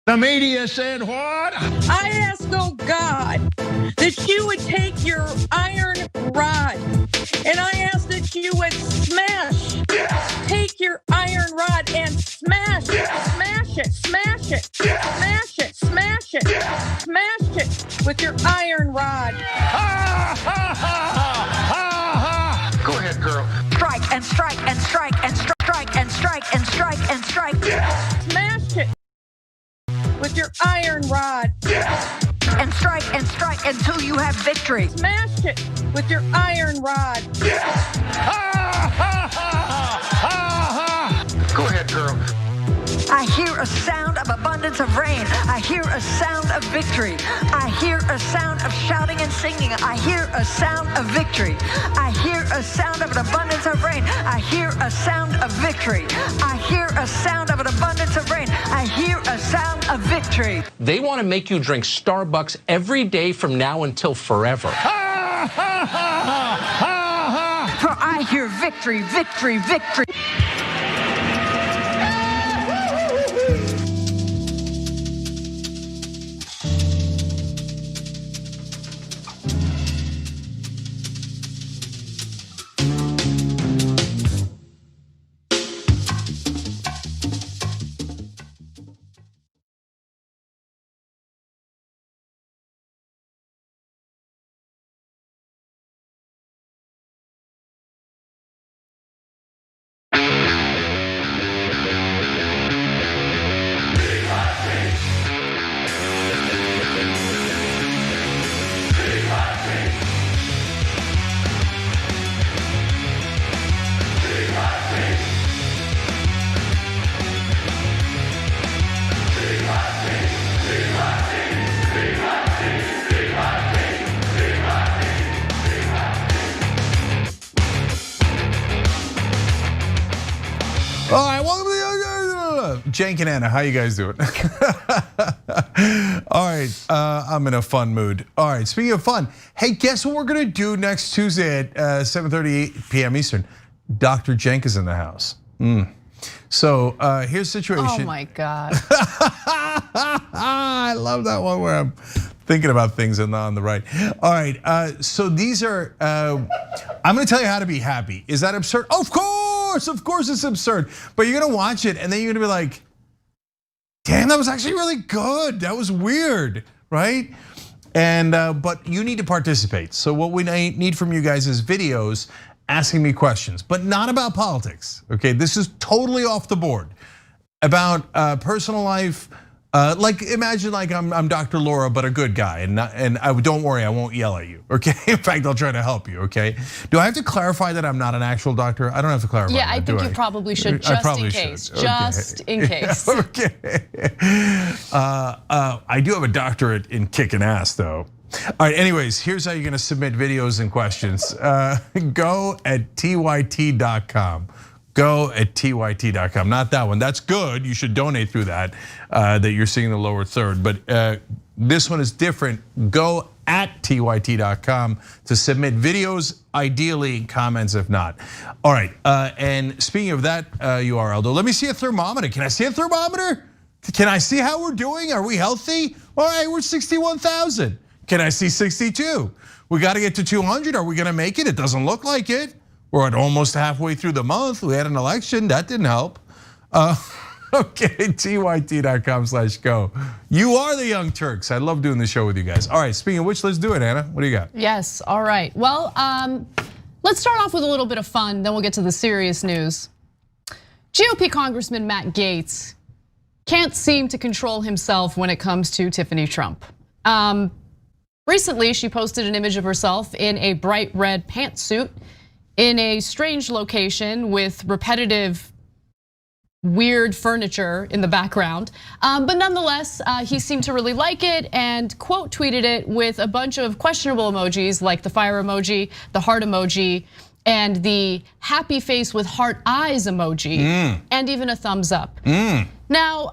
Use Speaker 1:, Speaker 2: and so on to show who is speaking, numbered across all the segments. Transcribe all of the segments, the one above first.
Speaker 1: The media said what?
Speaker 2: I ask, oh God, that you would take your iron rod, and I ask that you would smash. Take your iron rod and smash it, smash it, smash it, smash it, smash it, smash it with your iron rod.
Speaker 1: Go ahead, girl.
Speaker 3: Strike and strike and strike and strike and strike and strike and strike.
Speaker 2: Smash it with your iron rod.
Speaker 3: And strike until you have victory.
Speaker 2: Smash it with your iron rod.
Speaker 1: Go ahead, girl.
Speaker 3: I hear a sound of abundance of rain. I hear a sound of victory. I hear a sound of shouting and singing. I hear a sound of victory. I hear a sound of an abundance of rain. I hear a sound of victory. I hear a sound of an abundance of rain. I hear a sound of victory.
Speaker 4: They want to make you drink Starbucks every day from now until forever.
Speaker 3: For I hear victory, victory, victory.
Speaker 5: All right, welcome to Cenk and Anna. How you guys doing? All right, I'm in a fun mood. All right, speaking of fun, hey, guess what we're gonna do next Tuesday at 7:30 p.m. Eastern? Dr. Cenk is in the house. So here's the situation.
Speaker 6: Oh my God.
Speaker 5: I love that one where I'm thinking about things and not on the right. All right, so these are, I'm gonna tell you how to be happy. Is that absurd? Of course it's absurd. But you're gonna watch it and then you're gonna be like, damn, that was actually really good. That was weird, right? And but you need to participate. So what we need from you guys is videos asking me questions, but not about politics, okay? This is totally off the board. About personal life, like imagine like I'm Dr. Laura, but a good guy, and don't worry, I won't yell at you, okay? In fact, I'll try to help you, okay? Do I have to clarify that I'm not an actual doctor? I don't have to clarify.
Speaker 6: Yeah,
Speaker 5: that,
Speaker 6: I think you probably should, just in case. Just in case.
Speaker 5: Okay. I do have a doctorate in kicking ass, though. All right, anyways, here's how you're gonna submit videos and questions. Go at tyt.com. Go at tyt.com, not that one. That's good, you should donate through that, that you're seeing the lower third. But this one is different. Go at tyt.com to submit videos, ideally comments if not. All right, and speaking of that URL, though, let me see a thermometer. Can I see a thermometer? Can I see how we're doing? Are we healthy? All right, we're 61,000. Can I see 62? We got to get to 200. Are we gonna make it? It doesn't look like it. We're at almost halfway through the month. We had an election, that didn't help. Okay, tyt.com/go. You are the Young Turks. I love doing the show with you guys. All right, speaking of which, let's do it, Anna. What do you got?
Speaker 6: Yes, all right. Well, let's start off with a little bit of fun, then we'll get to the serious news. GOP Congressman Matt Gaetz can't seem to control himself when it comes to Tiffany Trump. Recently, she posted an image of herself in a bright red pantsuit in a strange location with repetitive, weird furniture in the background. But nonetheless, he seemed to really like it and quote tweeted it with a bunch of questionable emojis like the fire emoji, the heart emoji, and the happy face with heart eyes emoji, and even a thumbs up. Now,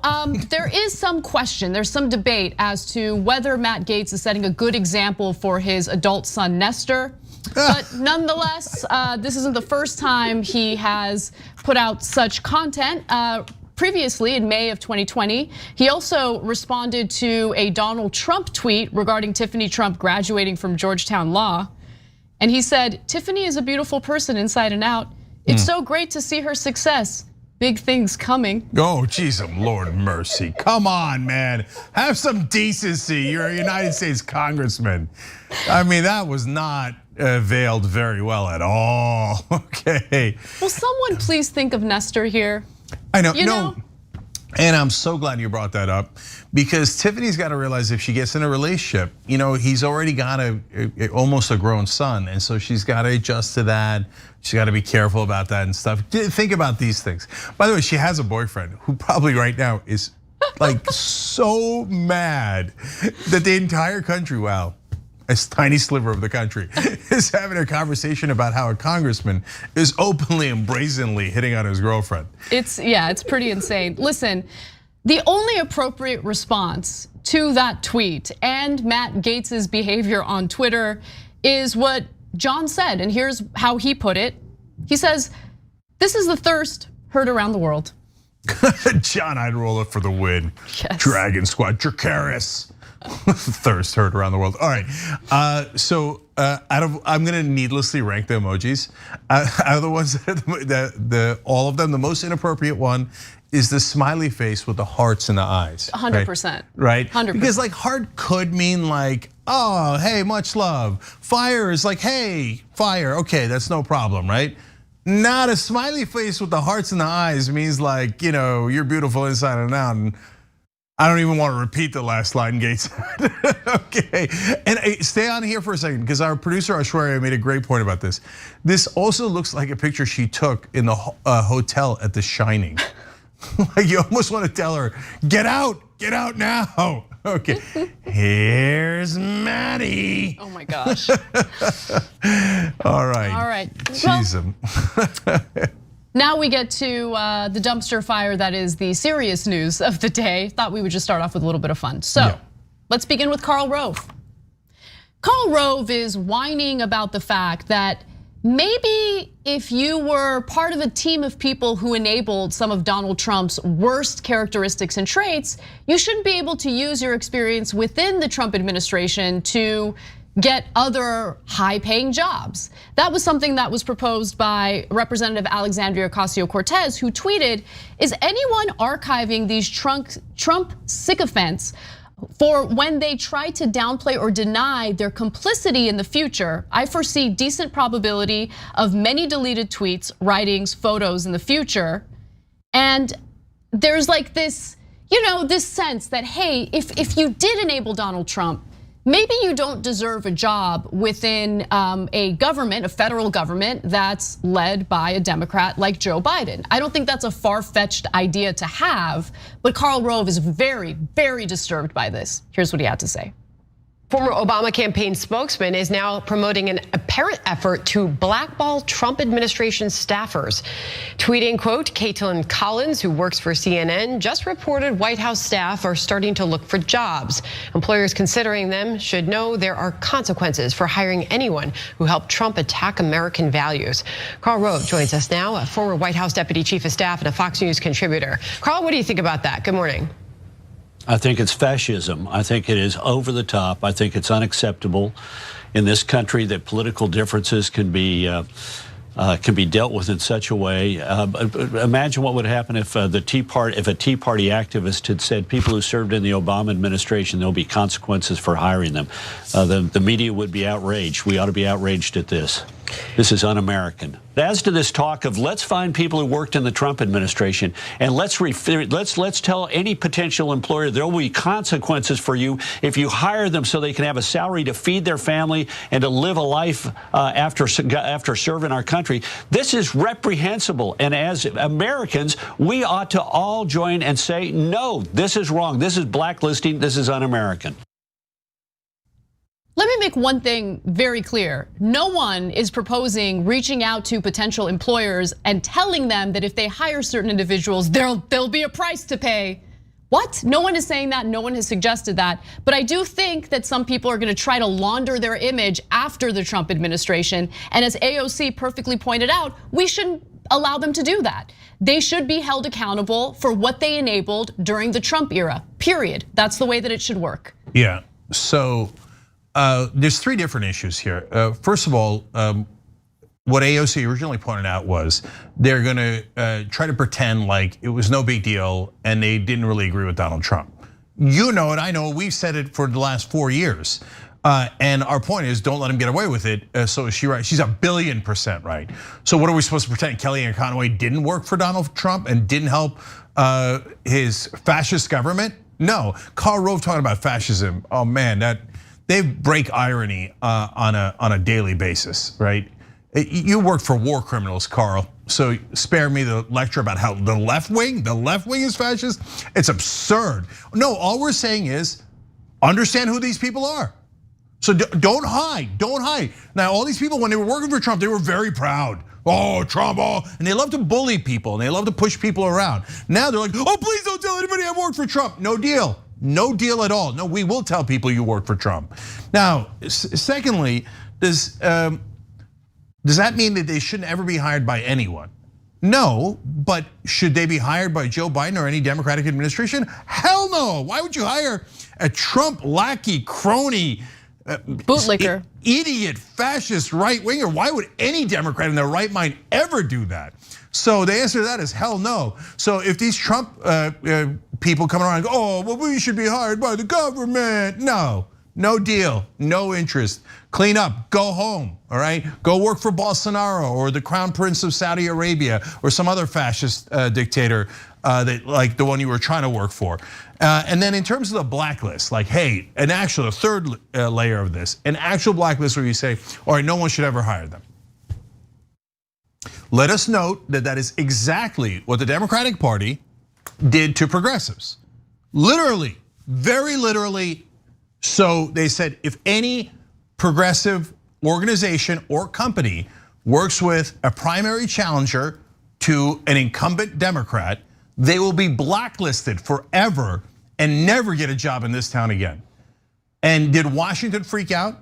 Speaker 6: there is some question, there's some debate as to whether Matt Gaetz is setting a good example for his adult son, Nestor. But nonetheless, this isn't the first time he has put out such content. previously in May of 2020, he also responded to a Donald Trump tweet regarding Tiffany Trump graduating from Georgetown Law. And he said, Tiffany is a beautiful person inside and out. It's so great to see her success. Big things coming.
Speaker 5: Oh, geez, Lord mercy. Come on, man. Have some decency. You're a United States congressman. I mean, that was not veiled very well at all. Okay.
Speaker 6: Will someone please think of Nestor here?
Speaker 5: I know.
Speaker 6: You know?
Speaker 5: And I'm so glad you brought that up, because Tiffany's got to realize if she gets in a relationship, he's already got almost a grown son, and so she's got to adjust to that. She's got to be careful about that and stuff. Think about these things. By the way, she has a boyfriend who probably right now is like so mad that the entire country, wow, a tiny sliver of the country, is having a conversation about how a congressman is openly and brazenly hitting on his girlfriend.
Speaker 6: It's pretty insane. Listen, the only appropriate response to that tweet and Matt Gaetz's behavior on Twitter is what John said, and here's how he put it. He says, "This is the thirst heard around the world."
Speaker 5: John, I'd roll it for the win.
Speaker 6: Yes.
Speaker 5: Dragon Squad, Dracarys. Thirst heard around the world. All right, so I'm gonna needlessly rank the emojis. Out of the ones that all of them, the most inappropriate one is the smiley face with the hearts in the eyes.
Speaker 6: 100%.
Speaker 5: Right?
Speaker 6: 100%.
Speaker 5: Because like heart could mean like, oh, hey, much love. Fire is like, hey, fire. Okay, that's no problem, right? Not a smiley face with the hearts in the eyes means like, you're beautiful inside and out. And I don't even want to repeat the last line Gaetz said. Okay, and stay on here for a second, because our producer Ashwarya made a great point about this. This also looks like a picture she took in the hotel at The Shining. Like you almost want to tell her, get out now. Okay, here's Maddie.
Speaker 6: Oh my gosh.
Speaker 5: All right.
Speaker 6: All right.
Speaker 5: Jeez.
Speaker 6: Now we get to the dumpster fire that is the serious news of the day. Thought we would just start off with a little bit of fun. So let's begin with Karl Rove. Karl Rove is whining about the fact that maybe if you were part of a team of people who enabled some of Donald Trump's worst characteristics and traits, you shouldn't be able to use your experience within the Trump administration to get other high-paying jobs. That was something that was proposed by Representative Alexandria Ocasio-Cortez, who tweeted, "Is anyone archiving these Trump sycophants for when they try to downplay or deny their complicity in the future? I foresee decent probability of many deleted tweets, writings, photos in the future." And there's like this, this sense that, hey, if you did enable Donald Trump, maybe you don't deserve a job within a government, a federal government that's led by a Democrat like Joe Biden. I don't think that's a far-fetched idea to have, but Karl Rove is very, very disturbed by this. Here's what he had to say.
Speaker 7: Former Obama campaign spokesman is now promoting an apparent effort to blackball Trump administration staffers. Tweeting, quote, "Caitlin Collins, who works for CNN, just reported White House staff are starting to look for jobs. Employers considering them should know there are consequences for hiring anyone who helped Trump attack American values." Karl Rove joins us now, a former White House Deputy Chief of Staff and a Fox News contributor. Karl, what do you think about that? Good morning.
Speaker 8: I think it's fascism. I think it is over the top. I think it's unacceptable in this country that political differences can be dealt with in such a way. Imagine what would happen if a Tea Party activist had said people who served in the Obama administration, there'll be consequences for hiring them. The media would be outraged. We ought to be outraged at this. This is un-American. As to this talk of let's find people who worked in the Trump administration and let's tell any potential employer there will be consequences for you if you hire them so they can have a salary to feed their family and to live a life after serving our country. This is reprehensible, and as Americans, we ought to all join and say, no, this is wrong. This is blacklisting. This is un-American.
Speaker 6: Let me make one thing very clear. No one is proposing reaching out to potential employers and telling them that if they hire certain individuals, there'll be a price to pay. What? No one is saying that, no one has suggested that. But I do think that some people are gonna try to launder their image after the Trump administration. And as AOC perfectly pointed out, we shouldn't allow them to do that. They should be held accountable for what they enabled during the Trump era, period. That's the way that it should work.
Speaker 5: Yeah, so there's three different issues here. First of all, what AOC originally pointed out was they're gonna try to pretend like it was no big deal and they didn't really agree with Donald Trump. You know it, I know, we've said it for the last 4 years. And our point is, don't let him get away with it. So is she right? She's 1,000,000,000% right. So what are we supposed to pretend? Kellyanne Conway didn't work for Donald Trump and didn't help his fascist government? No, Karl Rove talking about fascism. Oh man, they break irony on a daily basis, right? You work for war criminals, Karl. So spare me the lecture about how the left wing is fascist. It's absurd. No, all we're saying is understand who these people are. So don't hide, don't hide. Now, all these people, when they were working for Trump, they were very proud. Oh, Trump, oh, and they love to bully people and they love to push people around. Now they're like, oh, please don't tell anybody I worked for Trump. No deal, no deal at all. No, we will tell people you work for Trump. Now, secondly, does that mean that they shouldn't ever be hired by anyone? No, but should they be hired by Joe Biden or any Democratic administration? Hell no, why would you hire a Trump lackey, crony,
Speaker 6: bootlicker,
Speaker 5: idiot, fascist right winger? Why would any Democrat in their right mind ever do that? So the answer to that is hell no. So if these Trump people come around and go, oh, well, we should be hired by the government. No deal, no interest. Clean up, go home, all right? Go work for Bolsonaro or the Crown Prince of Saudi Arabia or some other fascist dictator that like the one you were trying to work for. And then in terms of the blacklist, like, hey, the third layer of this, an actual blacklist where you say, all right, no one should ever hire them. Let us note that that is exactly what the Democratic Party did to progressives. Literally, very literally. So they said if any progressive organization or company works with a primary challenger to an incumbent Democrat, they will be blacklisted forever and never get a job in this town again. And did Washington freak out?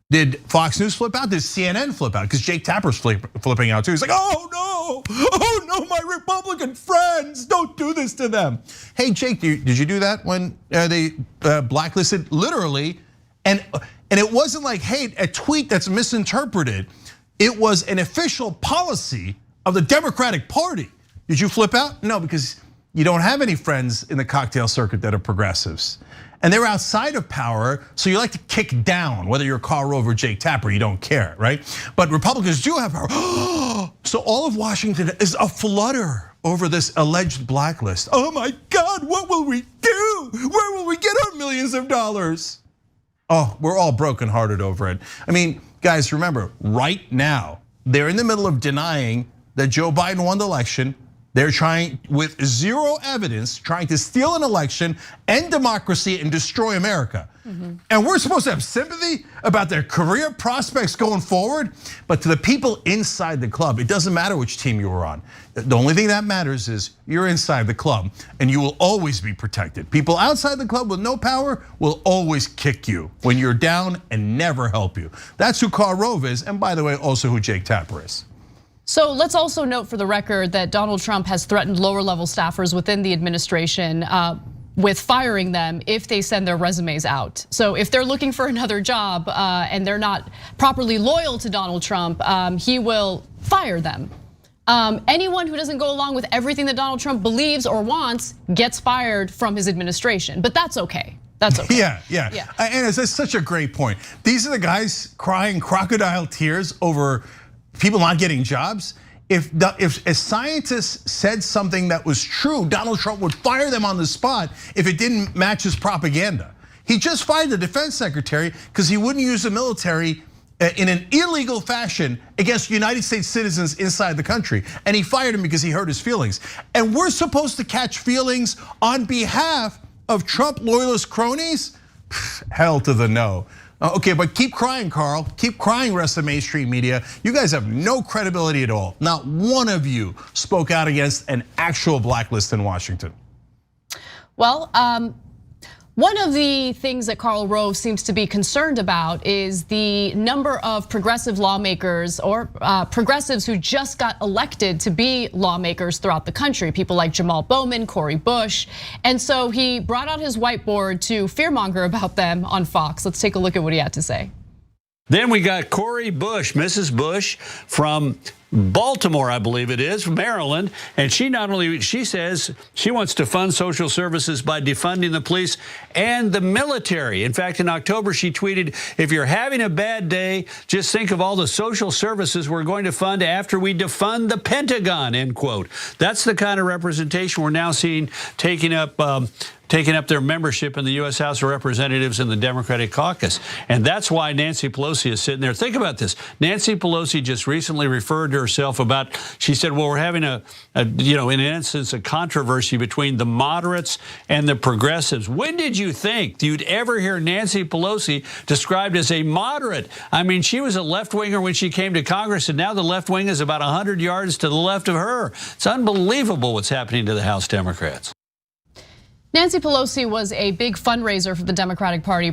Speaker 5: Did Fox News flip out? Did CNN flip out? Because Jake Tapper's flipping out too. He's like, oh no, my Republican friends, don't do this to them. Hey, Jake, did you do that when they blacklisted literally? And it wasn't like, hey, a tweet that's misinterpreted. It was an official policy of the Democratic Party. Did you flip out? No, because you don't have any friends in the cocktail circuit that are progressives. And they're outside of power, so you like to kick down, whether you're Karl Rove or Jake Tapper, you don't care, right? But Republicans do have power. So all of Washington is aflutter over this alleged blacklist. Oh my God, what will we do? Where will we get our millions of dollars? Oh, we're all brokenhearted over it. I mean, guys, remember, right now, they're in the middle of denying that Joe Biden won the election. They're trying, with zero evidence, trying to steal an election, end democracy, and destroy America. And we're supposed to have sympathy about their career prospects going forward. But to the people inside the club, it doesn't matter which team you were on. The only thing that matters is you're inside the club and you will always be protected. People outside the club with no power will always kick you when you're down and never help you. That's who Karl Rove is, and by the way, also who Jake Tapper is.
Speaker 6: So let's also note for the record that Donald Trump has threatened lower level staffers within the administration with firing them if they send their resumes out. So if they're looking for another job and they're not properly loyal to Donald Trump, he will fire them. Anyone who doesn't go along with everything that Donald Trump believes or wants gets fired from his administration, but that's okay. That's okay.
Speaker 5: Yeah. And it's such a great point. These are the guys crying crocodile tears over people not getting jobs. If a scientist said something that was true, Donald Trump would fire them on the spot if it didn't match his propaganda. He just fired the defense secretary because he wouldn't use the military in an illegal fashion against United States citizens inside the country. And he fired him because he hurt his feelings. And we're supposed to catch feelings on behalf of Trump loyalist cronies? Hell to the no. Okay, but keep crying, Karl. Keep crying, rest of mainstream media. You guys have no credibility at all. Not one of you spoke out against an actual blacklist in Washington.
Speaker 6: Well, One of the things that Karl Rove seems to be concerned about is the number of progressive lawmakers or progressives who just got elected to be lawmakers throughout the country. People like Jamal Bowman, Cori Bush. And so he brought out his whiteboard to fearmonger about them on Fox. Let's take a look at what he had to say.
Speaker 8: Then we got Cori Bush, Mrs. Bush from Baltimore, I believe it is, from Maryland. And she says she wants to fund social services by defunding the police and the military. In fact, in October, she tweeted, if you're having a bad day, just think of all the social services we're going to fund after we defund the Pentagon, end quote. That's the kind of representation we're now seeing taking up their membership in the U.S. House of Representatives and the Democratic Caucus. And that's why Nancy Pelosi is sitting there. Think about this. Nancy Pelosi just recently referred to herself about, she said, well, we're having in an instance, a controversy between the moderates and the progressives. When did you think you'd ever hear Nancy Pelosi described as a moderate? I mean, she was a left-winger when she came to Congress, and now the left wing is about 100 yards to the left of her. It's unbelievable what's happening to the House Democrats.
Speaker 6: Nancy Pelosi was a big fundraiser for the Democratic Party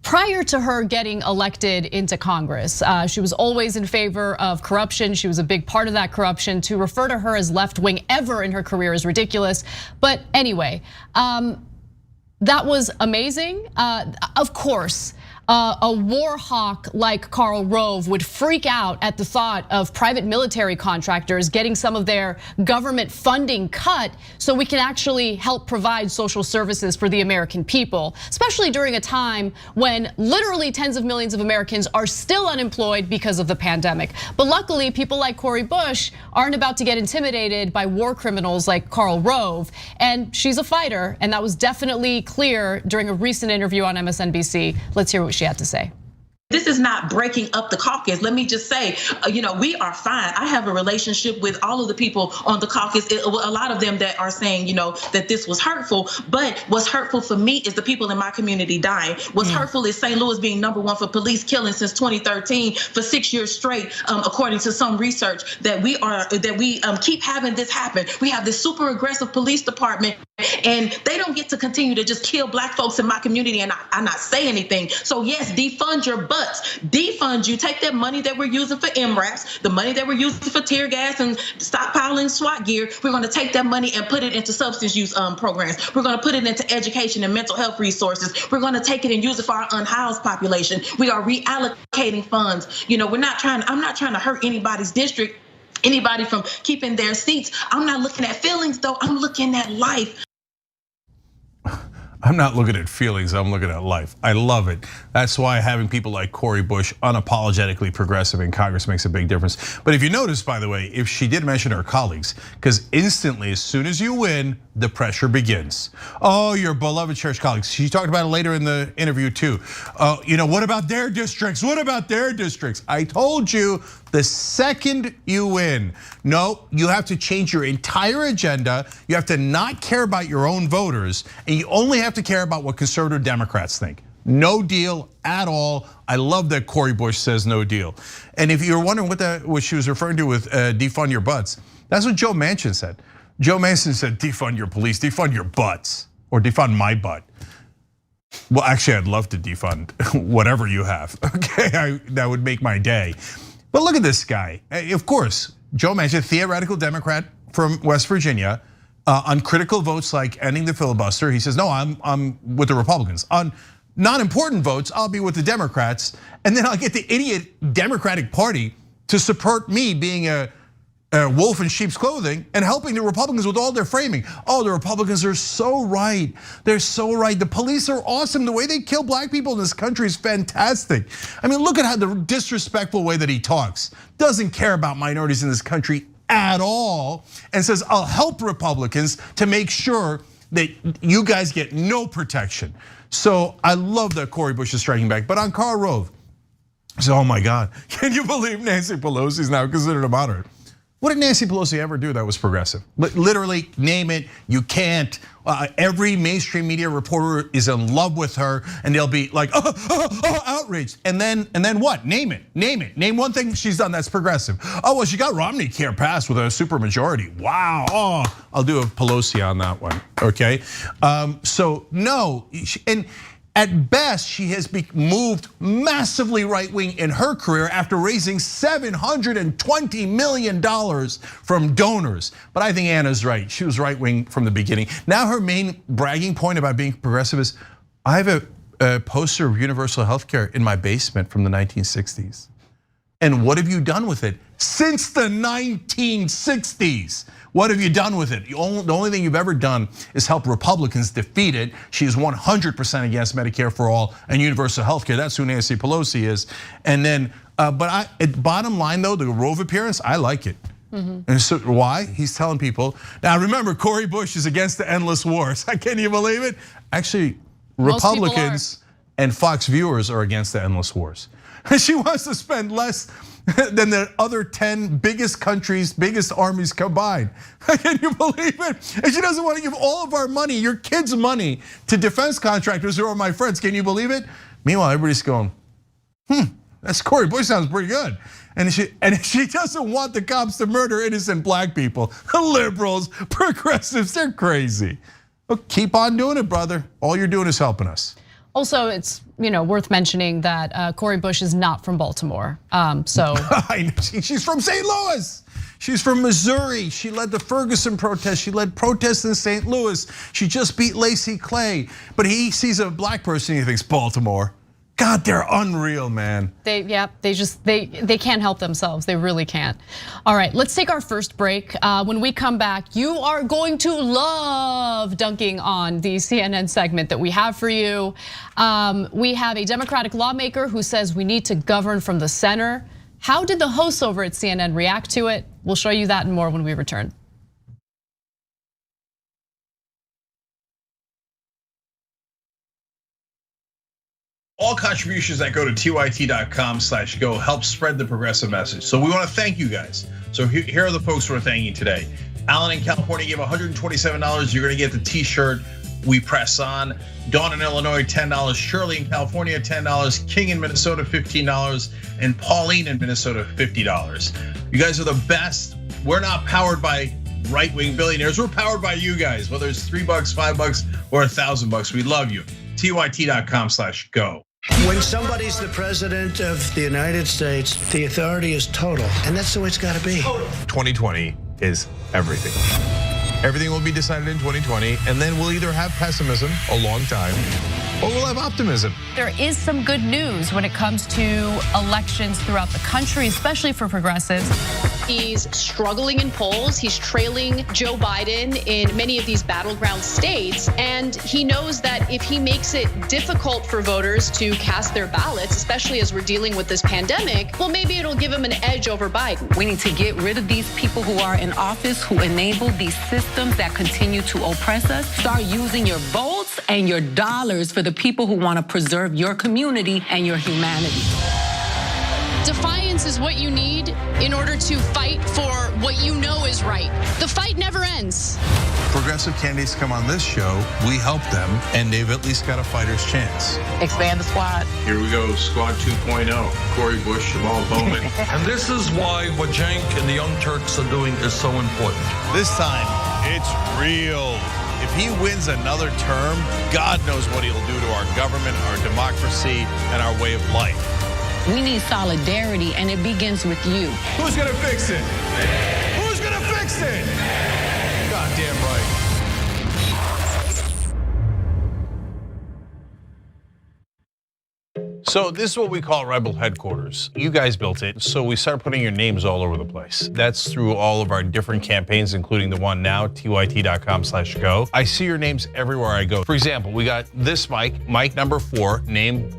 Speaker 6: prior to her getting elected into Congress. She was always in favor of corruption. She was a big part of that corruption. To refer to her as left wing ever in her career is ridiculous. But anyway, that was amazing. Of course, a war hawk like Karl Rove would freak out at the thought of private military contractors getting some of their government funding cut so we can actually help provide social services for the American people, especially during a time when literally tens of millions of Americans are still unemployed because of the pandemic. But luckily, people like Cori Bush aren't about to get intimidated by war criminals like Karl Rove. And she's a fighter, and that was definitely clear during a recent interview on MSNBC. Let's hear what she had to say.
Speaker 9: This is not breaking up the caucus. Let me just say, we are fine. I have a relationship with all of the people on the caucus. A lot of them that are saying, that this was hurtful. But what's hurtful for me is the people in my community dying. What's hurtful is St. Louis being #1 for police killing since 2013 for 6 years straight, according to some research that we keep having this happen. We have this super aggressive police department, and they don't get to continue to just kill black folks in my community and I not say anything. So yes, defund your butts. Defund you. Take that money that we're using for MRAPs, the money that we're using for tear gas and stockpiling SWAT gear. We're going to take that money and put it into substance use programs. We're going to put it into education and mental health resources. We're going to take it and use it for our unhoused population. We are reallocating funds. I'm not trying to hurt anybody's district, anybody from keeping their seats. I'm not looking at feelings though. I'm looking at life.
Speaker 5: I'm not looking at feelings, I'm looking at life. I love it. That's why having people like Cori Bush unapologetically progressive in Congress makes a big difference. But if you notice, by the way, if she did mention her colleagues, because instantly, as soon as you win, the pressure begins. Oh, your beloved church colleagues. She talked about it later in the interview too. What about their districts? What about their districts? I told you, the second you win, no, you have to change your entire agenda. You have to not care about your own voters, and you only have to care about what conservative Democrats think. No deal at all. I love that Cori Bush says no deal. And if you're wondering what she was referring to with defund your butts, that's what Joe Manchin said. Joe Manchin said defund your police, defund your butts, or defund my butt. Well, actually, I'd love to defund whatever you have. Okay, that would make my day. But look at this guy. Of course, Joe Manchin, theoretical Democrat from West Virginia, on critical votes like ending the filibuster, he says, no, I'm with the Republicans. On non-important votes, I'll be with the Democrats, and then I'll get the idiot Democratic Party to support me being a wolf in sheep's clothing and helping the Republicans with all their framing. Oh, the Republicans are so right. They're so right. The police are awesome. The way they kill black people in this country is fantastic. I mean, look at how the disrespectful way that he talks. Doesn't care about minorities in this country at all, and says, I'll help Republicans to make sure that you guys get no protection. So I love that Cori Bush is striking back. But on Karl Rove, so oh my God, can you believe Nancy Pelosi is now considered a moderate? What did Nancy Pelosi ever do that was progressive? Literally, name it, you can't. Every mainstream media reporter is in love with her, and they'll be like, outraged. And then what? Name it. Name one thing she's done that's progressive. Oh, well, she got Romney care passed with a supermajority. Wow. Oh, I'll do a Pelosi on that one. Okay. So no, and at best, she has moved massively right-wing in her career after raising $720 million from donors. But I think Anna's right. She was right-wing from the beginning. Now her main bragging point about being progressive is, I have a poster of universal health care in my basement from the 1960s. And what have you done with it? Since the 1960s. What have you done with it? The only thing you've ever done is help Republicans defeat it. She is 100% against Medicare for all and universal health care. That's who Nancy Pelosi is. And then, bottom line though, the Rove appearance, I like it. And so why? He's telling people, now remember, Cori Bush is against the endless wars. Can you believe it? Actually, Republicans and Fox viewers are against the endless wars. She wants to spend less than the other 10 biggest countries, biggest armies combined. Can you believe it? And she doesn't want to give all of our money, your kids' money, to defense contractors who are my friends. Can you believe it? Meanwhile, everybody's going, that's Cori Bush sounds pretty good. And she doesn't want the cops to murder innocent black people. Liberals, progressives, they're crazy. Well, keep on doing it, brother. All you're doing is helping us.
Speaker 6: Also, it's worth mentioning that Cori Bush is not from Baltimore. So
Speaker 5: she's from St. Louis. She's from Missouri. She led the Ferguson protest. She led protests in St. Louis. She just beat Lacey Clay. But he sees a black person and he thinks Baltimore. God, they're unreal, man.
Speaker 6: They can't help themselves. They really can't. All right, let's take our first break. When we come back, you are going to love dunking on the CNN segment that we have for you. We have a Democratic lawmaker who says we need to govern from the center. How did the hosts over at CNN react to it? We'll show you that and more when we return.
Speaker 10: All contributions that go to tyt.com/go help spread the progressive message. So we want to thank you guys. So here are the folks we're thanking today. Alan in California gave $127. You're going to get the t-shirt we press on. Dawn in Illinois, $10. Shirley in California, $10. King in Minnesota, $15. And Pauline in Minnesota, $50. You guys are the best. We're not powered by right-wing billionaires. We're powered by you guys, whether it's $3, $5, or $1,000. We love you. tyt.com/go.
Speaker 11: When somebody's the president of the United States, the authority is total, and that's the way it's got to be.
Speaker 12: 2020 is everything. Everything will be decided in 2020, and then we'll either have pessimism a long time, or we'll have optimism.
Speaker 13: There is some good news when it comes to elections throughout the country, especially for progressives.
Speaker 14: He's struggling in polls. He's trailing Joe Biden in many of these battleground states. And he knows that if he makes it difficult for voters to cast their ballots, especially as we're dealing with this pandemic, well, maybe it'll give him an edge over Biden.
Speaker 15: We need to get rid of these people who are in office, who enable these systems that continue to oppress us. Start using your votes and your dollars for the people who want to preserve your community and your humanity.
Speaker 14: Defiance is what you need in order to fight for what you know is right. The fight never ends.
Speaker 12: Progressive candidates come on this show, we help them, and they've at least got a fighter's chance.
Speaker 15: Expand the squad.
Speaker 10: Here we go, Squad 2.0. Cori Bush, Jamal Bowman.
Speaker 16: And this is why what Cenk and the Young Turks are doing is so important.
Speaker 12: This time, it's real. If he wins another term, God knows what he'll do to our government, our democracy, and our way of life.
Speaker 15: We need solidarity, and it begins with you.
Speaker 12: Who's gonna fix it? Who's gonna fix it? Goddamn right. So this is what we call Rebel Headquarters. You guys built it, so we started putting your names all over the place. That's through all of our different campaigns, including the one now, tyt.com/go. I see your names everywhere I go. For example, we got this mic number 4, named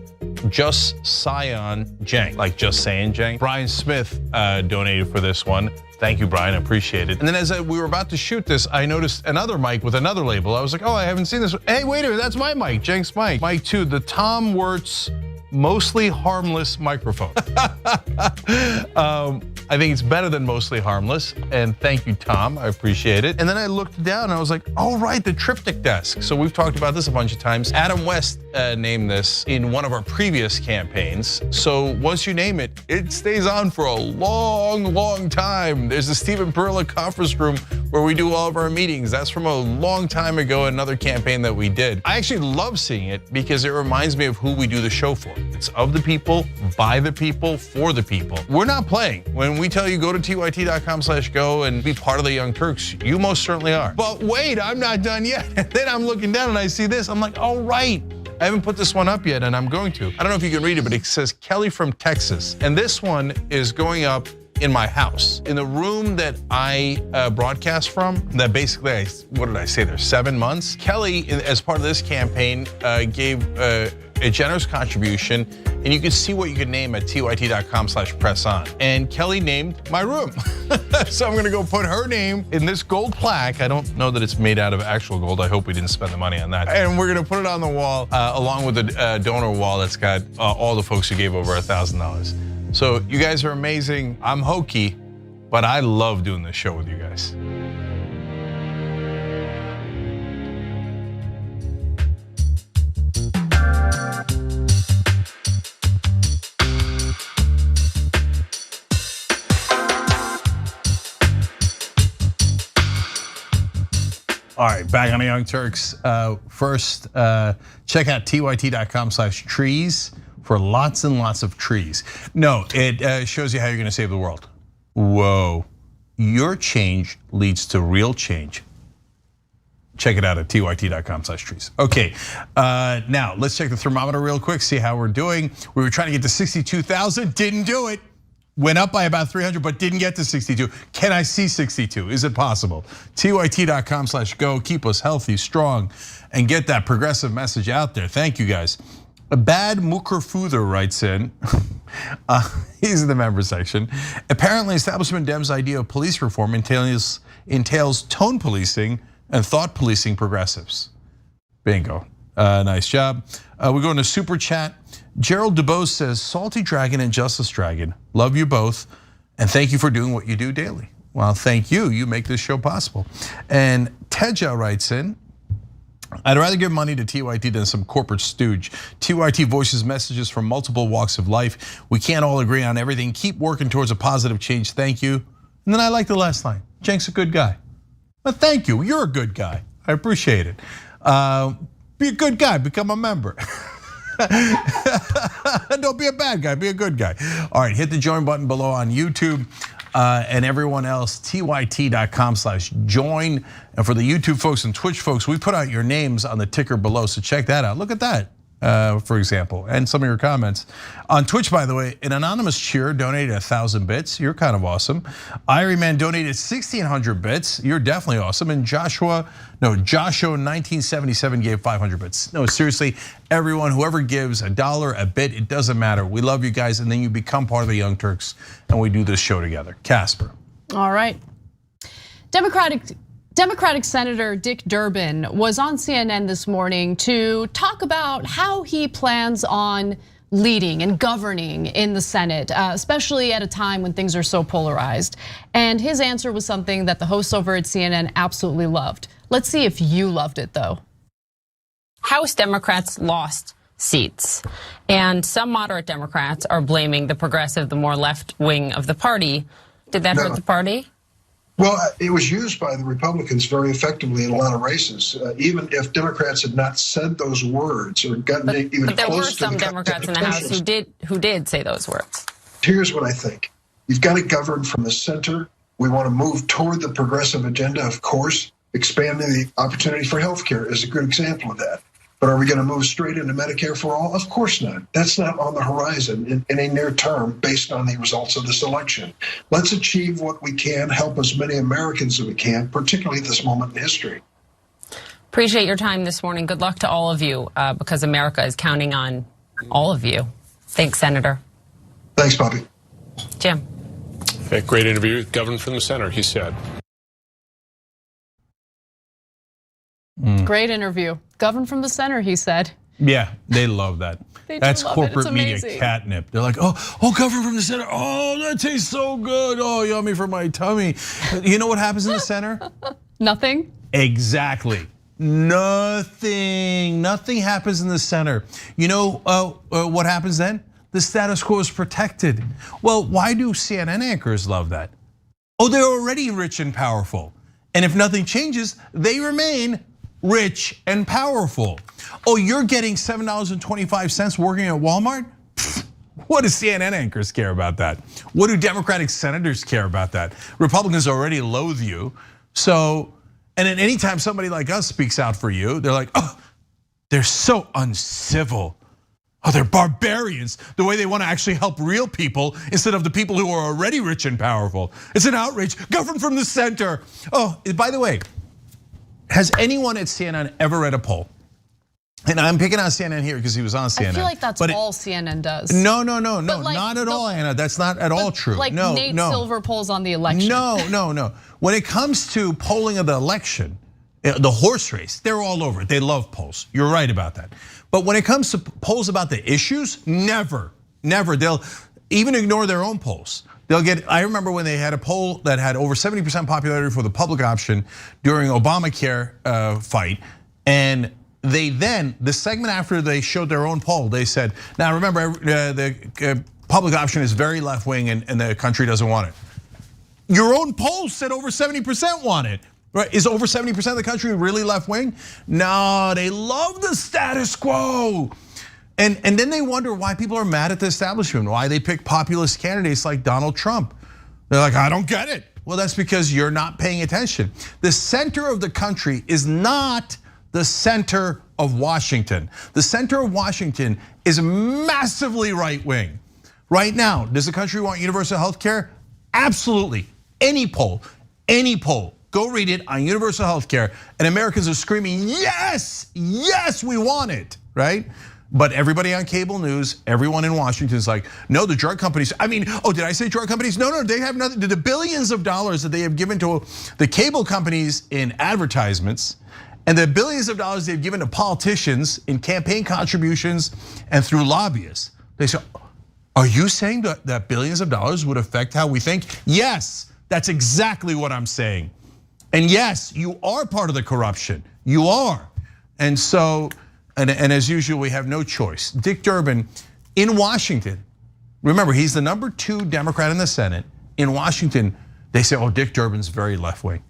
Speaker 12: Just Sion Cenk, like just saying Cenk. Brian Smith donated for this one. Thank you, Brian, I appreciate it. And then as we were about to shoot this, I noticed another mic with another label. I was like, oh, I haven't seen this. Hey, wait a minute, that's my mic, Cenk's mic. Mic 2, the Tom Wirtz Mostly Harmless Microphone. I think it's better than mostly harmless. And thank you, Tom. I appreciate it. And then I looked down and I was like, oh, right, the triptych desk. So we've talked about this a bunch of times. Adam West named this in one of our previous campaigns. So once you name it, it stays on for a long, long time. There's the Stephen Perla conference room where we do all of our meetings. That's from a long time ago, another campaign that we did. I actually love seeing it because it reminds me of who we do the show for. It's of the people, by the people, for the people. We're not playing. When we tell you go to tyt.com/go and be part of the Young Turks, you most certainly are. But wait, I'm not done yet. And then I'm looking down and I see this. I'm like, oh, right. I haven't put this one up yet and I'm going to. I don't know if you can read it, but it says Kelly from Texas. And this one is going up in my house, in the room that I broadcast from, that basically, what did I say there, 7 months? Kelly, as part of this campaign, gave a generous contribution, and you can see what you can name at tyt.com/presson. And Kelly named my room. So I'm gonna go put her name in this gold plaque. I don't know that it's made out of actual gold. I hope we didn't spend the money on that. And we're gonna put it on the wall, along with the donor wall that's got all the folks who gave over $1,000. So you guys are amazing. I'm hokey, but I love doing this show with you guys. All right, back on the Young Turks. First, check out tyt.com/trees. For lots and lots of trees. No, it shows you how you're gonna save the world. Whoa, your change leads to real change. Check it out at tyt.com/trees. Okay, now let's check the thermometer real quick, see how we're doing. We were trying to get to 62,000, didn't do it. Went up by about 300, but didn't get to 62. Can I see 62? Is it possible? tyt.com/go, keep us healthy, strong, and get that progressive message out there. Thank you guys. A bad Mukerfuther writes in, he's in the member section. Apparently, establishment Dems' idea of police reform entails tone policing and thought policing progressives. Bingo, nice job. We're going to super chat. Gerald DeBose says, Salty Dragon and Justice Dragon, love you both, and thank you for doing what you do daily. Well, thank you, you make this show possible. And Teja writes in, I'd rather give money to TYT than some corporate stooge. TYT voices messages from multiple walks of life. We can't all agree on everything. Keep working towards a positive change, thank you. And then I like the last line, Cenk's a good guy. But thank you, you're a good guy. I appreciate it. Be a good guy, become a member. Don't be a bad guy, be a good guy. All right, hit the join button below on YouTube. And everyone else, tyt.com/join. And for the YouTube folks and Twitch folks, we put out your names on the ticker below, so check that out. Look at that, for example, and some of your comments. On Twitch, by the way, an anonymous cheer donated 1,000 bits. You're kind of awesome. Irie Man donated 1,600 bits. You're definitely awesome. And Joshua 1977 gave 500 bits. No, seriously, everyone, whoever gives $1, a bit, it doesn't matter. We love you guys, and then you become part of the Young Turks, and we do this show together. Casper.
Speaker 6: All right. Democratic Senator Dick Durbin was on CNN this morning to talk about how he plans on leading and governing in the Senate, especially at a time when things are so polarized. And his answer was something that the hosts over at CNN absolutely loved. Let's see if you loved it though.
Speaker 17: House Democrats lost seats, and some moderate Democrats are blaming the progressive, the more left wing of the party. Did that hurt the party?
Speaker 18: Well, it was used by the Republicans very effectively in a lot of races. Even if Democrats had not said those words or gotten even close to the... But there were some Democrats in the House
Speaker 17: who did say those words.
Speaker 18: Here's what I think. You've got to govern from the center. We want to move toward the progressive agenda, of course. Expanding the opportunity for health care is a good example of that. But are we going to move straight into Medicare for all? Of course not. That's not on the horizon in a near term based on the results of this election. Let's achieve what we can, help as many Americans as we can, particularly at this moment in history.
Speaker 17: Appreciate your time this morning. Good luck to all of you because America is counting on all of you. Thanks, Senator.
Speaker 18: Thanks, Bobby.
Speaker 17: Jim.
Speaker 19: Great interview. Govern from the center, he said.
Speaker 6: Great interview. Govern from the center, he said.
Speaker 5: Yeah, they love that. That's
Speaker 6: love it. It's
Speaker 5: corporate media
Speaker 6: amazing.
Speaker 5: catnip. They're like, oh, government from the center. Oh, that tastes so good. Oh, yummy for my tummy. You know what happens in the center?
Speaker 6: Nothing.
Speaker 5: Exactly. Nothing happens in the center. You know what happens then? The status quo is protected. Well, why do CNN anchors love that? Oh, they're already rich and powerful. And if nothing changes, they remain rich and powerful. Oh, you're getting $7.25 working at Walmart? What do CNN anchors care about that? What do Democratic senators care about that? Republicans already loathe you. So, and then anytime somebody like us speaks out for you, they're like, oh, they're so uncivil. Oh, they're barbarians, the way they want to actually help real people instead of the people who are already rich and powerful. It's an outrage, govern from the center. Oh, by the way, has anyone at CNN ever read a poll? And I'm picking on CNN here because he was on CNN.
Speaker 6: I feel like that's all CNN does.
Speaker 5: No, not at all, Anna. That's not at all true.
Speaker 6: Like Nate Silver polls on the election.
Speaker 5: No. When it comes to polling of the election, the horse race, they're all over it. They love polls. You're right about that. But when it comes to polls about the issues, never. They'll even ignore their own polls. I remember when they had a poll that had over 70% popularity for the public option during Obamacare fight, and the segment after they showed their own poll, they said, now remember, the public option is very left wing and the country doesn't want it. Your own poll said over 70% want it. Right? Is over 70% of the country really left wing? No, they love the status quo. And then they wonder why people are mad at the establishment, why they pick populist candidates like Donald Trump. They're like, I don't get it. Well, that's because you're not paying attention. The center of the country is not the center of Washington. The center of Washington is massively right wing. Right now, does the country want universal health care? Absolutely. Any poll. Go read it on universal health care, and Americans are screaming, yes, we want it, right? But everybody on cable news, everyone in Washington is like, no, the drug companies, did I say drug companies? No, they have nothing. The billions of dollars that they have given to the cable companies in advertisements, and the billions of dollars they've given to politicians in campaign contributions and through lobbyists. They say, are you saying that billions of dollars would affect how we think? Yes, that's exactly what I'm saying. And yes, you are part of the corruption. You are. And so, and as usual, we have no choice. Dick Durbin in Washington, remember, he's the #2 Democrat in the Senate. In Washington, they say, oh, Dick Durbin's very left wing.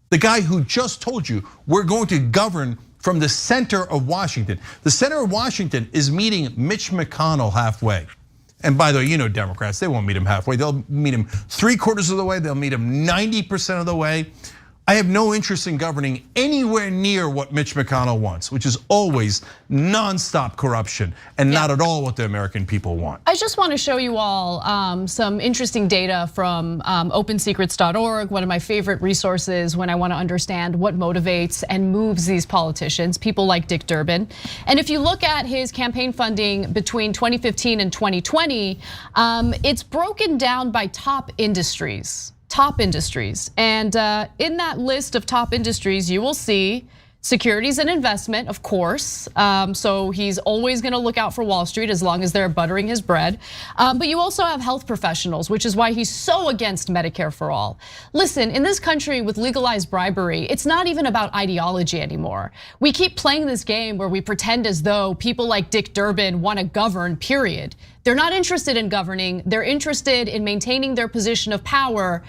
Speaker 5: The guy who just told you we're going to govern from the center of Washington. The center of Washington is meeting Mitch McConnell halfway. And by the way, you know Democrats, they won't meet him halfway. They'll meet him 3/4 of the way. They'll meet him 90% of the way. I have no interest in governing anywhere near what Mitch McConnell wants, which is always nonstop corruption and not at all what the American people want.
Speaker 6: I just want to show you all some interesting data from opensecrets.org, one of my favorite resources when I want to understand what motivates and moves these politicians, people like Dick Durbin. And if you look at his campaign funding between 2015 and 2020, it's broken down by top industries. And in that list of top industries, you will see securities and investment, of course. So he's always gonna look out for Wall Street as long as they're buttering his bread. But you also have health professionals, which is why he's so against Medicare for all. Listen, in this country with legalized bribery, it's not even about ideology anymore. We keep playing this game where we pretend as though people like Dick Durbin wanna govern, period. They're not interested in governing, they're interested in maintaining their position of power.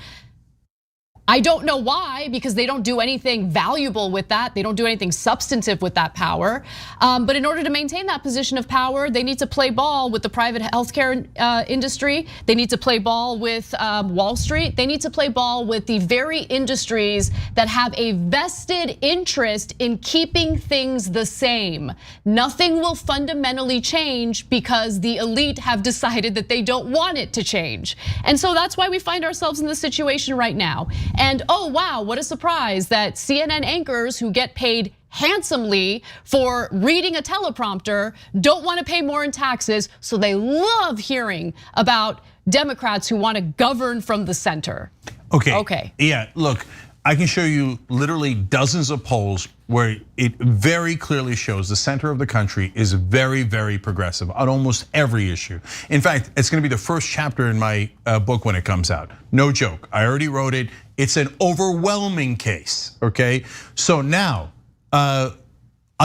Speaker 6: I don't know why, because they don't do anything valuable with that. They don't do anything substantive with that power. But in order to maintain that position of power, they need to play ball with the private healthcare industry. They need to play ball with Wall Street. They need to play ball with the very industries that have a vested interest in keeping things the same. Nothing will fundamentally change because the elite have decided that they don't want it to change. And so that's why we find ourselves in this situation right now. And oh wow, what a surprise that CNN anchors who get paid handsomely for reading a teleprompter don't want to pay more in taxes, so they love hearing about Democrats who want to govern from the center.
Speaker 5: Okay. Yeah, look, I can show you literally dozens of polls where it very clearly shows the center of the country is very, very progressive on almost every issue. In fact, it's gonna be the first chapter in my book when it comes out. No joke, I already wrote it. It's an overwhelming case, okay? So now, I'll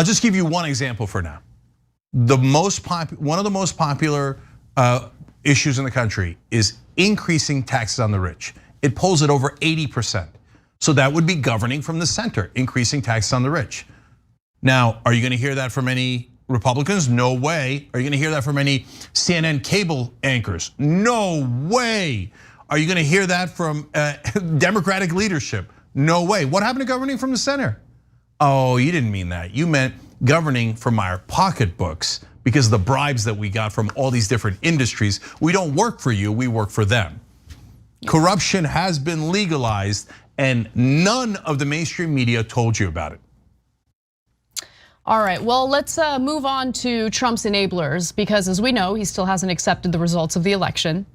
Speaker 5: just give you one example for now. One of the most popular issues in the country is increasing taxes on the rich. It polls at over 80%. So that would be governing from the center, increasing taxes on the rich. Now, are you gonna hear that from any Republicans? No way. Are you gonna hear that from any CNN cable anchors? No way. Are you gonna hear that from Democratic leadership? No way. What happened to governing from the center? Oh, you didn't mean that. You meant governing from our pocketbooks because of the bribes that we got from all these different industries. We don't work for you, we work for them. Corruption has been legalized and none of the mainstream media told you about it.
Speaker 6: All right, well, let's move on to Trump's enablers because as we know, he still hasn't accepted the results of the election.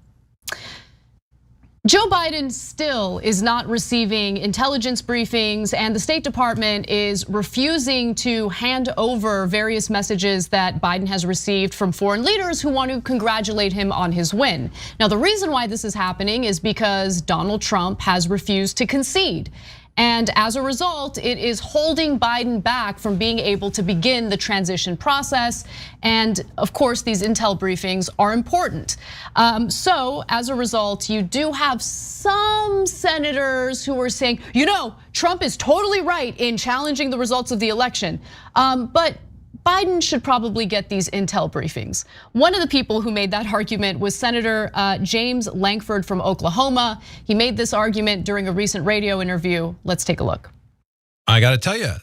Speaker 6: Joe Biden still is not receiving intelligence briefings and the State Department is refusing to hand over various messages that Biden has received from foreign leaders who want to congratulate him on his win. Now, the reason why this is happening is because Donald Trump has refused to concede. And as a result, it is holding Biden back from being able to begin the transition process. And of course, these intel briefings are important. So as a result, you do have some senators who are saying, Trump is totally right in challenging the results of the election. But Biden should probably get these intel briefings. One of the people who made that argument was Senator James Lankford from Oklahoma. He made this argument during a recent radio interview. Let's take a look.
Speaker 20: I got to tell you,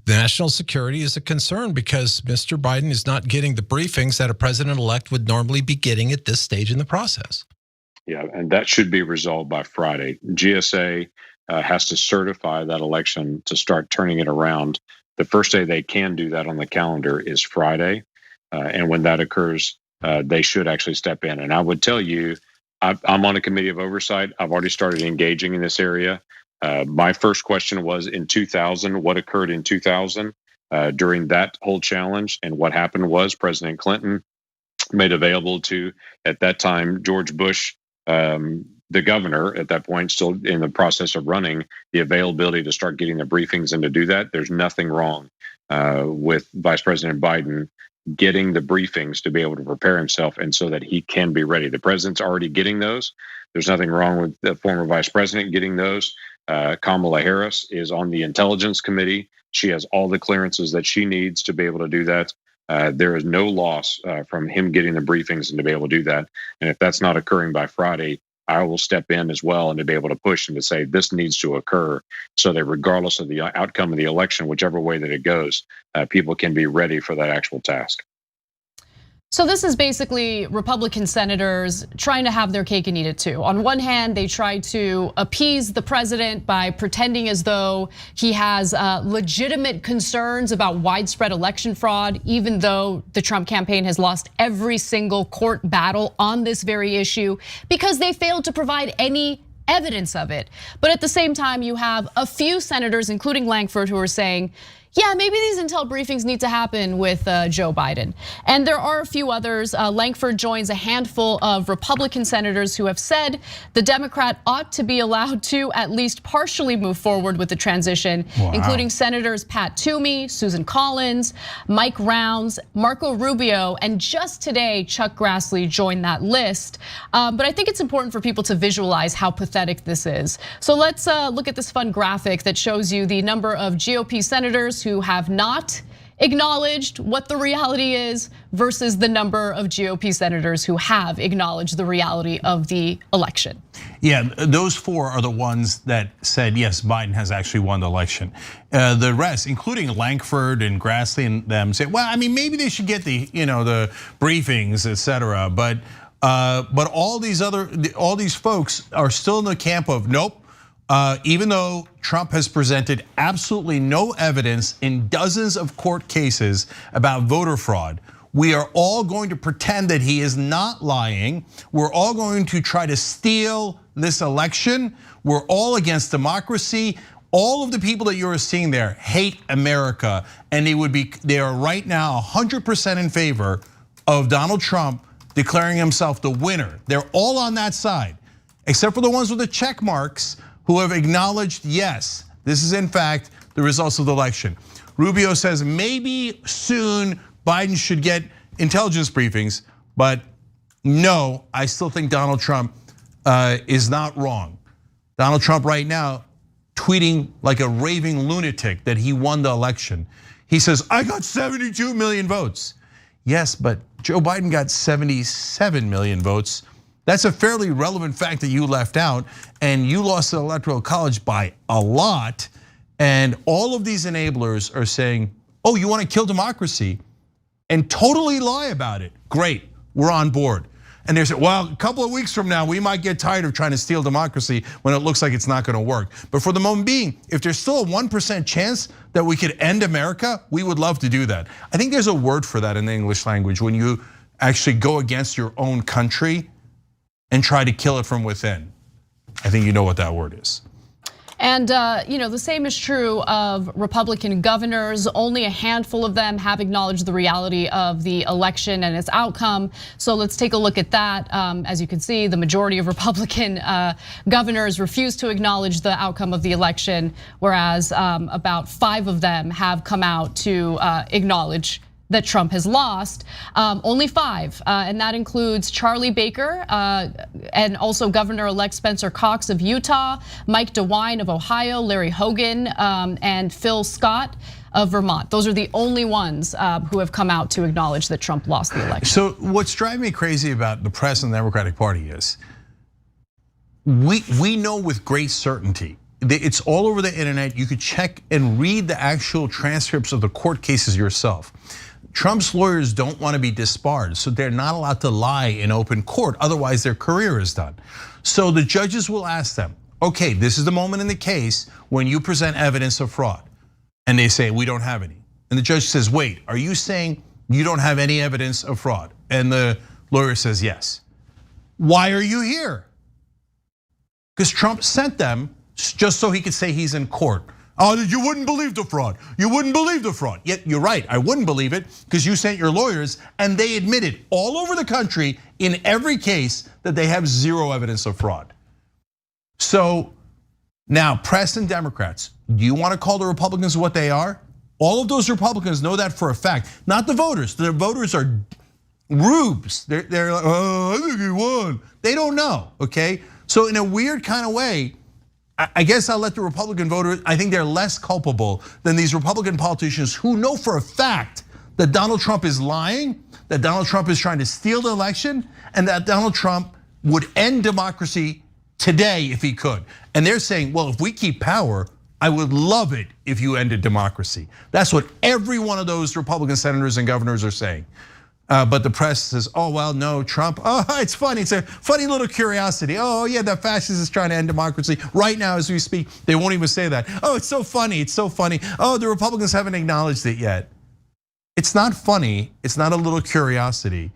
Speaker 20: national security is a concern because Mr. Biden is not getting the briefings that a president-elect would normally be getting at this stage in the process.
Speaker 21: Yeah, and that should be resolved by Friday. GSA has to certify that election to start turning it around. The first day they can do that on the calendar is Friday. And when that occurs, they should actually step in. And I would tell you, I'm on a committee of oversight. I've already started engaging in this area. My first question was in 2000, what occurred in 2000 during that whole challenge? And what happened was President Clinton made available to, at that time, George Bush, the governor at that point, still in the process of running, the availability to start getting the briefings and to do that. There's nothing wrong with Vice President Biden getting the briefings to be able to prepare himself and so that he can be ready. The president's already getting those. There's nothing wrong with the former vice president getting those. Kamala Harris is on the Intelligence Committee. She has all the clearances that she needs to be able to do that. There is no loss from him getting the briefings and to be able to do that. And if that's not occurring by Friday, I will step in as well and to be able to push and to say this needs to occur so that regardless of the outcome of the election, whichever way that it goes, people can be ready for that actual task.
Speaker 6: So this is basically Republican senators trying to have their cake and eat it too. On one hand, they try to appease the president by pretending as though he has legitimate concerns about widespread election fraud, even though the Trump campaign has lost every single court battle on this very issue because they failed to provide any evidence of it. But at the same time, you have a few senators, including Lankford, who are saying, yeah, maybe these intel briefings need to happen with Joe Biden. And there are a few others. Lankford joins a handful of Republican senators who have said the Democrat ought to be allowed to at least partially move forward with the transition, including Senators Pat Toomey, Susan Collins, Mike Rounds, Marco Rubio, and just today, Chuck Grassley joined that list. But I think it's important for people to visualize how pathetic this is. So let's look at this fun graphic that shows you the number of GOP senators who have not acknowledged what the reality is versus the number of GOP senators who have acknowledged the reality of the election.
Speaker 5: Yeah, those four are the ones that said, yes, Biden has actually won the election. The rest, including Lankford and Grassley and them, say, well, I mean, maybe they should get the briefings, et cetera. But all these folks are still in the camp of nope. Even though Trump has presented absolutely no evidence in dozens of court cases about voter fraud, we are all going to pretend that he is not lying. We're all going to try to steal this election. We're all against democracy. all of the people that you're seeing there hate America, and they are right now 100% in favor of Donald Trump declaring himself the winner. They're all on that side, except for the ones with the check marks who have acknowledged, yes, this is in fact the results of the election. Rubio says maybe soon Biden should get intelligence briefings, but no, I still think Donald Trump is not wrong. Donald Trump right now tweeting like a raving lunatic that he won the election. He says, I got 72 million votes. Yes, but Joe Biden got 77 million votes. That's a fairly relevant fact that you left out, and you lost the Electoral College by a lot. And all of these enablers are saying, oh, you want to kill democracy and totally lie about it. Great, we're on board. And they say, well, a couple of weeks from now, we might get tired of trying to steal democracy when it looks like it's not going to work. But for the moment being, if there's still a 1% chance that we could end America, we would love to do that. I think there's a word for that in the English language, when you actually go against your own country and try to kill it from within. I think you know what that word is.
Speaker 6: And the same is true of Republican governors. Only a handful of them have acknowledged the reality of the election and its outcome. So let's take a look at that. As you can see, the majority of Republican governors refuse to acknowledge the outcome of the election, whereas about 5 of them have come out to acknowledge that Trump has lost. Only 5, and that includes Charlie Baker and also Governor-elect Spencer Cox of Utah, Mike DeWine of Ohio, Larry Hogan, and Phil Scott of Vermont. Those are the only ones who have come out to acknowledge that Trump lost the election.
Speaker 5: So what's driving me crazy about the press and the Democratic Party is we know with great certainty, it's all over the internet. You could check and read the actual transcripts of the court cases yourself. Trump's lawyers don't want to be disbarred, so they're not allowed to lie in open court, otherwise their career is done. So the judges will ask them, okay, this is the moment in the case when you present evidence of fraud. And they say, we don't have any. And the judge says, wait, are you saying you don't have any evidence of fraud? And the lawyer says, yes. Why are you here? Because Trump sent them just so he could say he's in court. Oh, you wouldn't believe the fraud. You wouldn't believe the fraud. Yet you're right, I wouldn't believe it because you sent your lawyers and they admitted all over the country in every case that they have 0 evidence of fraud. So now, press and Democrats, do you want to call the Republicans what they are? All of those Republicans know that for a fact, not the voters. The voters are rubes. They're like, oh, I think he won. They don't know, okay? So in a weird kind of way, I guess I'll let the Republican voters, I think they're less culpable than these Republican politicians who know for a fact that Donald Trump is lying, that Donald Trump is trying to steal the election, and that Donald Trump would end democracy today if he could. And they're saying, well, if we keep power, I would love it if you ended democracy. That's what every one of those Republican senators and governors are saying. But the press says, oh, well, no, Trump, oh, it's funny. It's a funny little curiosity. Oh, yeah, the fascist is trying to end democracy. Right now, as we speak, they won't even say that. Oh, it's so funny, it's so funny. Oh, the Republicans haven't acknowledged it yet. It's not funny, it's not a little curiosity.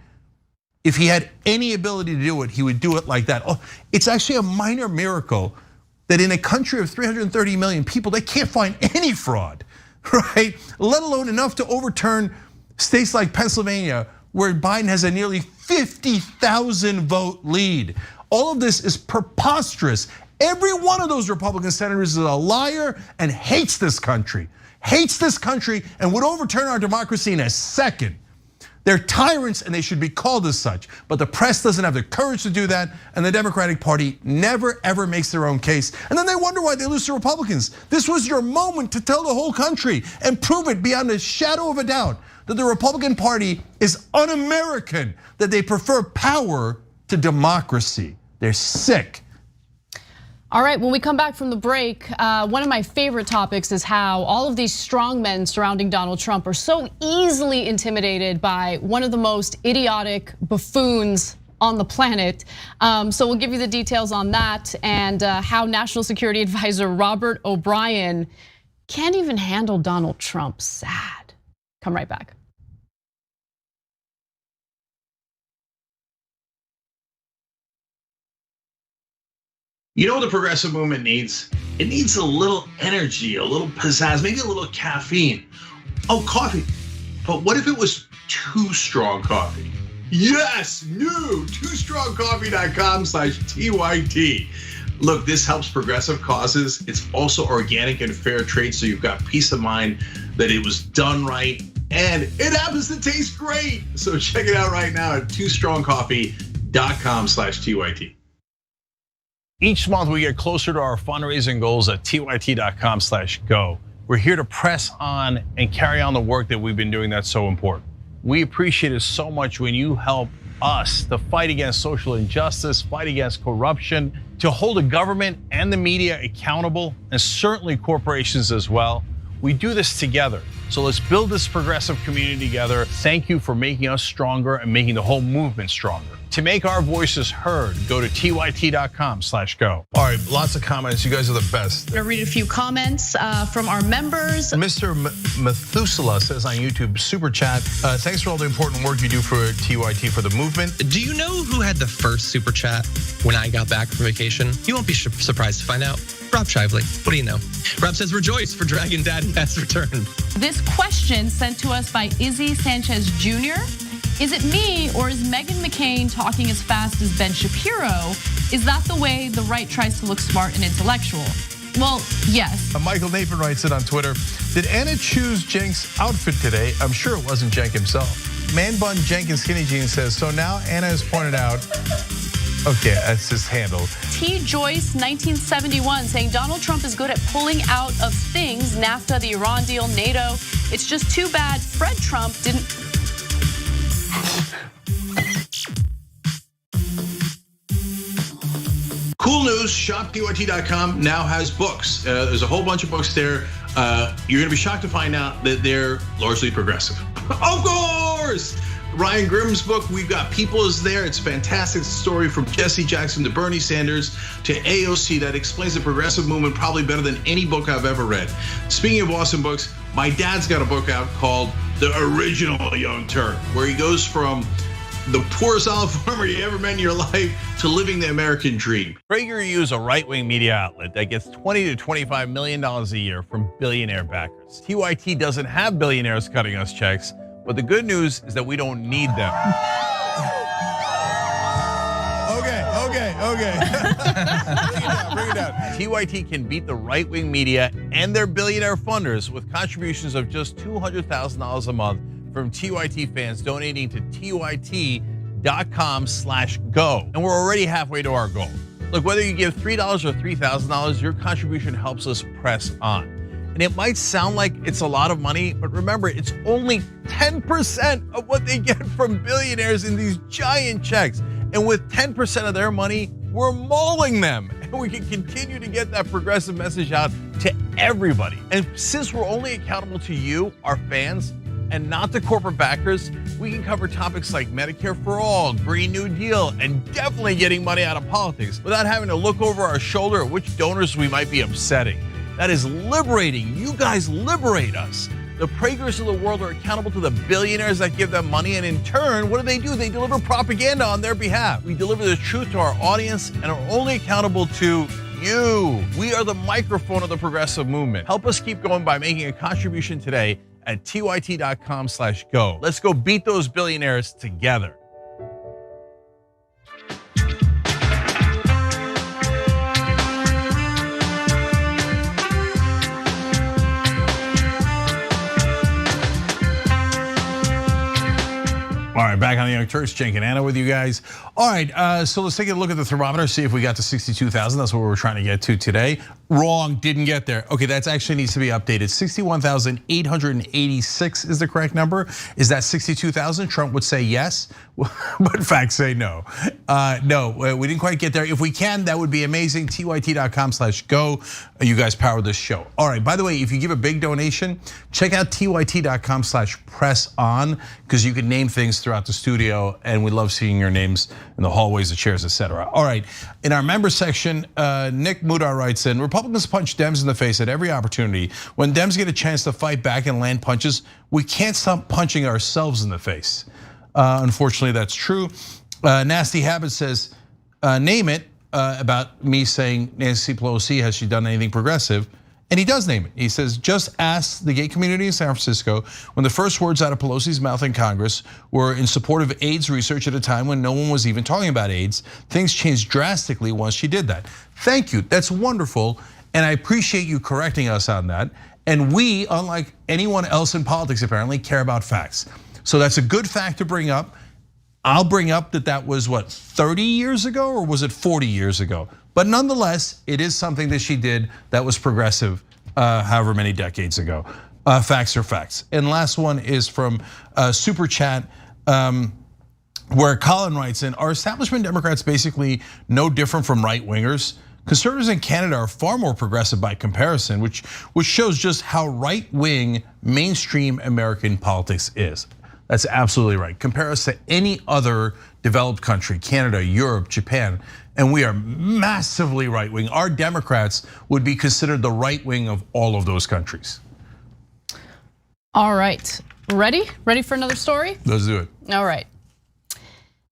Speaker 5: If he had any ability to do it, he would do it like that. Oh, it's actually a minor miracle that in a country of 330 million people, they can't find any fraud, right? Let alone enough to overturn states like Pennsylvania, where Biden has a nearly 50,000 vote lead. All of this is preposterous. Every one of those Republican senators is a liar and hates this country and would overturn our democracy in a second. They're tyrants and they should be called as such, but the press doesn't have the courage to do that, and the Democratic Party never ever makes their own case. And then they wonder why they lose to Republicans. This was your moment to tell the whole country and prove it beyond a shadow of a doubt that the Republican Party is un-American, that they prefer power to democracy. They're sick.
Speaker 6: All right, when we come back from the break, one of my favorite topics is how all of these strong men surrounding Donald Trump are so easily intimidated by one of the most idiotic buffoons on the planet. So we'll give you the details on that and how National Security Advisor Robert O'Brien can't even handle Donald Trump. Sad. Come right back.
Speaker 10: You know what the progressive movement needs? It needs a little energy, a little pizzazz, maybe a little caffeine. Oh, coffee. But what if it was Too Strong Coffee? Yes, new TooStrongCoffee.com/TYT. Look, this helps progressive causes. It's also organic and fair trade, so you've got peace of mind that it was done right, and it happens to taste great. So check it out right now at TooStrongCoffee.com/TYT.
Speaker 12: Each month we get closer to our fundraising goals at TYT.com/go. We're here to press on and carry on the work that we've been doing that's so important. We appreciate it so much when you help us to fight against social injustice, fight against corruption, to hold the government and the media accountable, and certainly corporations as well. We do this together. So let's build this progressive community together. Thank you for making us stronger and making the whole movement stronger. To make our voices heard, go to TYT.com/go. All right, lots of comments. You guys are the best.
Speaker 14: I'm gonna read a few comments from our members.
Speaker 12: Mr. Methuselah says on YouTube, super chat, thanks for all the important work you do for TYT for the movement.
Speaker 2: Do you know who had the first super chat when I got back from vacation? You won't be surprised to find out. Rob Shively, what do you know? Rob says, rejoice, for Dragon Daddy has returned.
Speaker 13: This question sent to us by Izzy Sanchez Jr. Is it me, or is Meghan McCain talking as fast as Ben Shapiro? Is that the way the right tries to look smart and intellectual? Well, yes.
Speaker 12: Michael Nathan writes it on Twitter. Did Anna choose Cenk's outfit today? I'm sure it wasn't Cenk himself. Man Bun Jenkins Skinny Jeans says, so now Anna has pointed out, okay, that's his handle.
Speaker 13: T. Joyce, 1971, saying Donald Trump is good at pulling out of things, NAFTA, the Iran deal, NATO. It's just too bad Fred Trump didn't.
Speaker 10: Cool news, shoptyt.com now has books. There's a whole bunch of books there. You're gonna be shocked to find out that they're largely progressive. Of course! Ryan Grimm's book, We've Got People, is there. It's fantastic. It's a story from Jesse Jackson to Bernie Sanders to AOC that explains the progressive movement probably better than any book I've ever read. Speaking of awesome books, my dad's got a book out called The Original Young Turk, where he goes from the poorest olive farmer you ever met in your life to living the American dream.
Speaker 12: PragerU is a right-wing media outlet that gets $20 to $25 million a year from billionaire backers. TYT doesn't have billionaires cutting us checks, but the good news is that we don't need them. Okay. Bring it down. TYT can beat the right-wing media and their billionaire funders with contributions of just $200,000 a month from TYT fans donating to TYT.com/go. And we're already halfway to our goal. Look, whether you give $3 or $3,000, your contribution helps us press on. And it might sound like it's a lot of money, but remember, it's only 10% of what they get from billionaires in these giant checks. And with 10% of their money, we're mauling them. And we can continue to get that progressive message out to everybody. And since we're only accountable to you, our fans, and not the corporate backers, we can cover topics like Medicare for all, Green New Deal, and definitely getting money out of politics without having to look over our shoulder at which donors we might be upsetting. That is liberating. You guys liberate us. The Pragers of the world are accountable to the billionaires that give them money, and in turn, what do? They deliver propaganda on their behalf. We deliver the truth to our audience and are only accountable to you. We are the microphone of the progressive movement. Help us keep going by making a contribution today at TYT.com/go. Let's go beat those billionaires together. All right, back on the Young Turks, Cenk and Anna with you guys. All right, so let's take a look at the thermometer, see if we got to 62,000. That's what we're trying to get to today. Wrong, didn't get there. Okay, that actually needs to be updated. 61,886 is the correct number. Is that 62,000? Trump would say yes, but facts say no. No, we didn't quite get there. If we can, that would be amazing. TYT.com/go. You guys power this show. All right, by the way, if you give a big donation, check out TYT.com/press on, because you can name things throughout the studio, and we love seeing your names in the hallways, the chairs, etc. All right, in our member section, Nick Mudar writes in, Republicans punch Dems in the face at every opportunity. When Dems get a chance to fight back and land punches, we can't stop punching ourselves in the face. Unfortunately, that's true. Nasty Habit says, name it.
Speaker 5: about me saying Nancy Pelosi, has she done anything progressive? And he does name it. He says, just ask the gay community in San Francisco when the first words out of Pelosi's mouth in Congress were in support of AIDS research at a time when no one was even talking about AIDS. Things changed drastically once she did that. Thank you, that's wonderful. And I appreciate you correcting us on that. And we, unlike anyone else in politics apparently, care about facts. So that's a good fact to bring up. I'll bring up that was what, 30 years ago or was it 40 years ago? But nonetheless, it is something that she did that was progressive however many decades ago. Facts are facts. And last one is from Super Chat, where Colin writes in, are establishment Democrats basically no different from right wingers? Conservatives in Canada are far more progressive by comparison, which shows just how right wing mainstream American politics is. That's absolutely right. Compare us to any other developed country, Canada, Europe, Japan, and we are massively right wing. Our Democrats would be considered the right wing of all of those countries.
Speaker 6: All right, ready? Ready for another story?
Speaker 5: Let's do it.
Speaker 6: All right.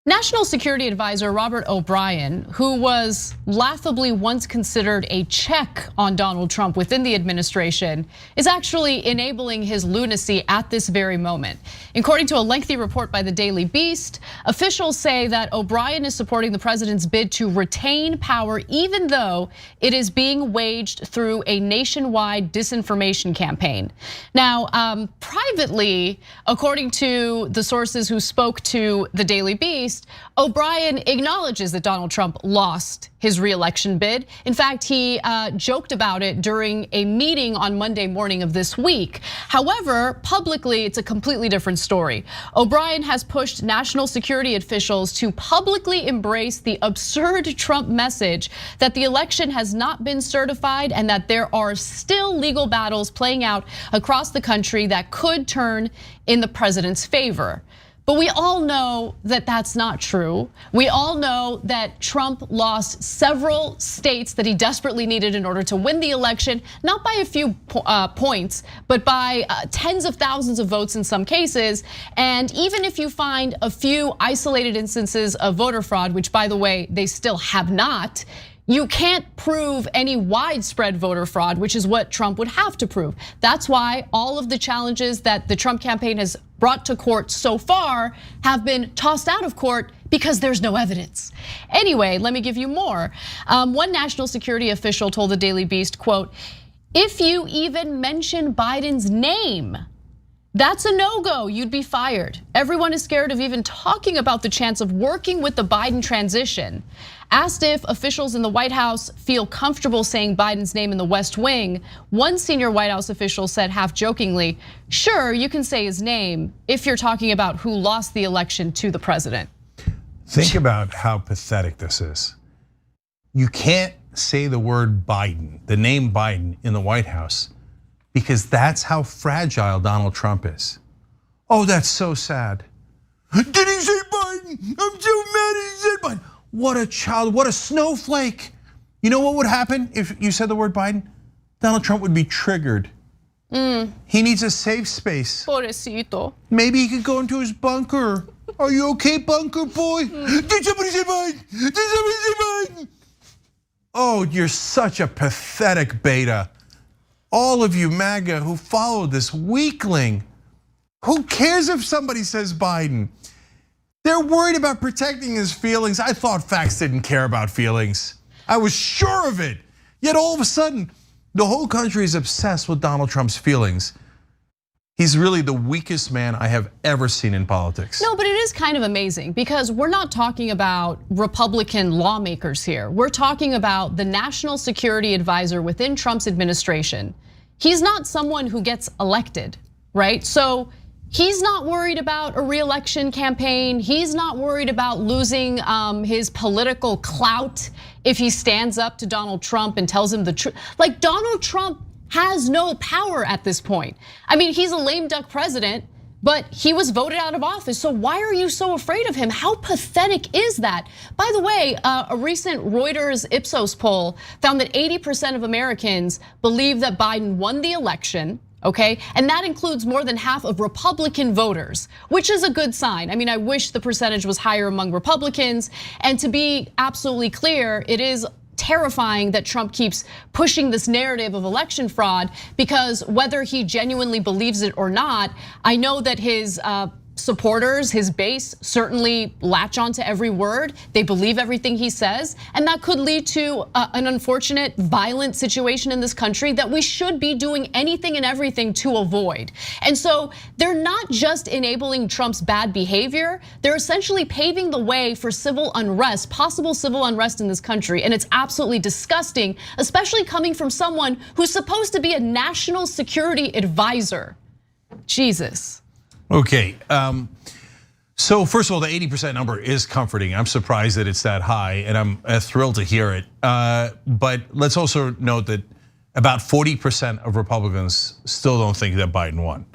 Speaker 6: National Security Advisor Robert O'Brien, who was laughably once considered a check on Donald Trump within the administration, is actually enabling his lunacy at this very moment. According to a lengthy report by the Daily Beast, officials say that O'Brien is supporting the president's bid to retain power, even though it is being waged through a nationwide disinformation campaign. Now, privately, according to the sources who spoke to the Daily Beast, O'Brien acknowledges that Donald Trump lost his re-election bid. In fact, he joked about it during a meeting on Monday morning of this week. However, publicly, it's a completely different story. O'Brien has pushed national security officials to publicly embrace the absurd Trump message that the election has not been certified and that there are still legal battles playing out across the country that could turn in the president's favor. But we all know that that's not true. We all know that Trump lost several states that he desperately needed in order to win the election, not by a few points, but by tens of thousands of votes in some cases. And even if you find a few isolated instances of voter fraud, which by the way, they still have not, you can't prove any widespread voter fraud, which is what Trump would have to prove. That's why all of the challenges that the Trump campaign has brought to court so far have been tossed out of court because there's no evidence. Anyway, let me give you more. One national security official told the Daily Beast, quote, if you even mention Biden's name, that's a no-go, you'd be fired. Everyone is scared of even talking about the chance of working with the Biden transition. Asked if officials in the White House feel comfortable saying Biden's name in the West Wing, one senior White House official said half jokingly, sure, you can say his name if you're talking about who lost the election to the president.
Speaker 5: Think about how pathetic this is. You can't say the word Biden, the name Biden in the White House, because that's how fragile Donald Trump is. Oh, that's so sad. Did he say Biden? I'm so mad he said Biden. What a child, what a snowflake. You know what would happen if you said the word Biden? Donald Trump would be triggered. He needs a safe space.
Speaker 6: Pobrecito.
Speaker 5: Maybe he could go into his bunker. Are you okay, bunker boy? Did somebody say Biden? Did somebody say Biden? Oh, you're such a pathetic beta. All of you MAGA who follow this weakling. Who cares if somebody says Biden? They're worried about protecting his feelings. I thought facts didn't care about feelings. I was sure of it. Yet all of a sudden, the whole country is obsessed with Donald Trump's feelings. He's really the weakest man I have ever seen in politics.
Speaker 6: No, but it is kind of amazing because we're not talking about Republican lawmakers here. We're talking about the national security advisor within Trump's administration. He's not someone who gets elected, right? So he's not worried about a re-election campaign. He's not worried about losing his political clout if he stands up to Donald Trump and tells him the truth. Like Donald Trump has no power at this point. I mean, he's a lame duck president, but he was voted out of office. So why are you so afraid of him? How pathetic is that? By the way, a recent Reuters Ipsos poll found that 80% of Americans believe that Biden won the election. okay? And that includes more than half of Republican voters, which is a good sign. I mean, I wish the percentage was higher among Republicans. And to be absolutely clear, it is terrifying that Trump keeps pushing this narrative of election fraud, because whether he genuinely believes it or not, I know that his supporters, his base, certainly latch onto every word. They believe everything he says, and that could lead to an unfortunate, violent situation in this country that we should be doing anything and everything to avoid. And so they're not just enabling Trump's bad behavior, they're essentially paving the way for civil unrest, possible civil unrest in this country. And it's absolutely disgusting, especially coming from someone who's supposed to be a national security advisor. Jesus.
Speaker 5: Okay, so first of all, the 80% number is comforting. I'm surprised that it's that high, and I'm thrilled to hear it. But let's also note that about 40% of Republicans still don't think that Biden won.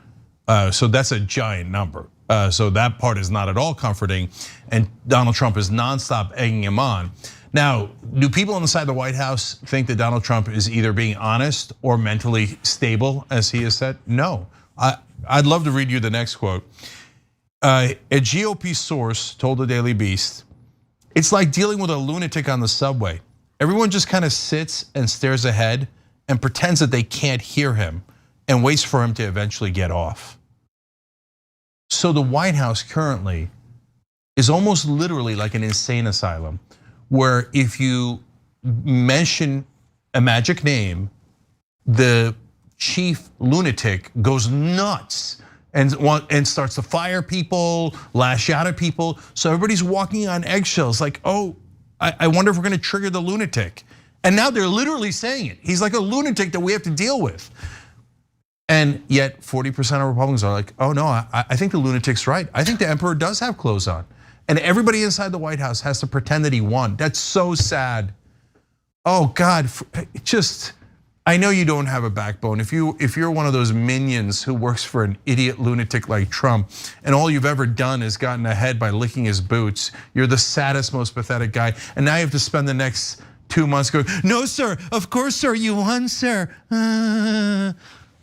Speaker 5: So that's a giant number. So that part is not at all comforting, and Donald Trump is nonstop egging him on. Now, do people inside the White House think that Donald Trump is either being honest or mentally stable, as he has said? No. I'd love to read you the next quote. A GOP source told the Daily Beast, "It's like dealing with a lunatic on the subway. Everyone just kind of sits and stares ahead and pretends that they can't hear him and waits for him to eventually get off." So the White House currently is almost literally like an insane asylum, where if you mention a magic name, the chief lunatic goes nuts and starts to fire people, lash out at people. So everybody's walking on eggshells like, oh, I wonder if we're gonna trigger the lunatic. And now they're literally saying it. He's like a lunatic that we have to deal with. And yet 40% of Republicans are like, oh no, I think the lunatic's right. I think the emperor does have clothes on. And everybody inside the White House has to pretend that he won. That's so sad. Oh God, just, I know you don't have a backbone. If you're one of those minions who works for an idiot lunatic like Trump, and all you've ever done is gotten ahead by licking his boots, you're the saddest, most pathetic guy. And now you have to spend the next 2 months going, no sir, of course sir, you won sir. Oh,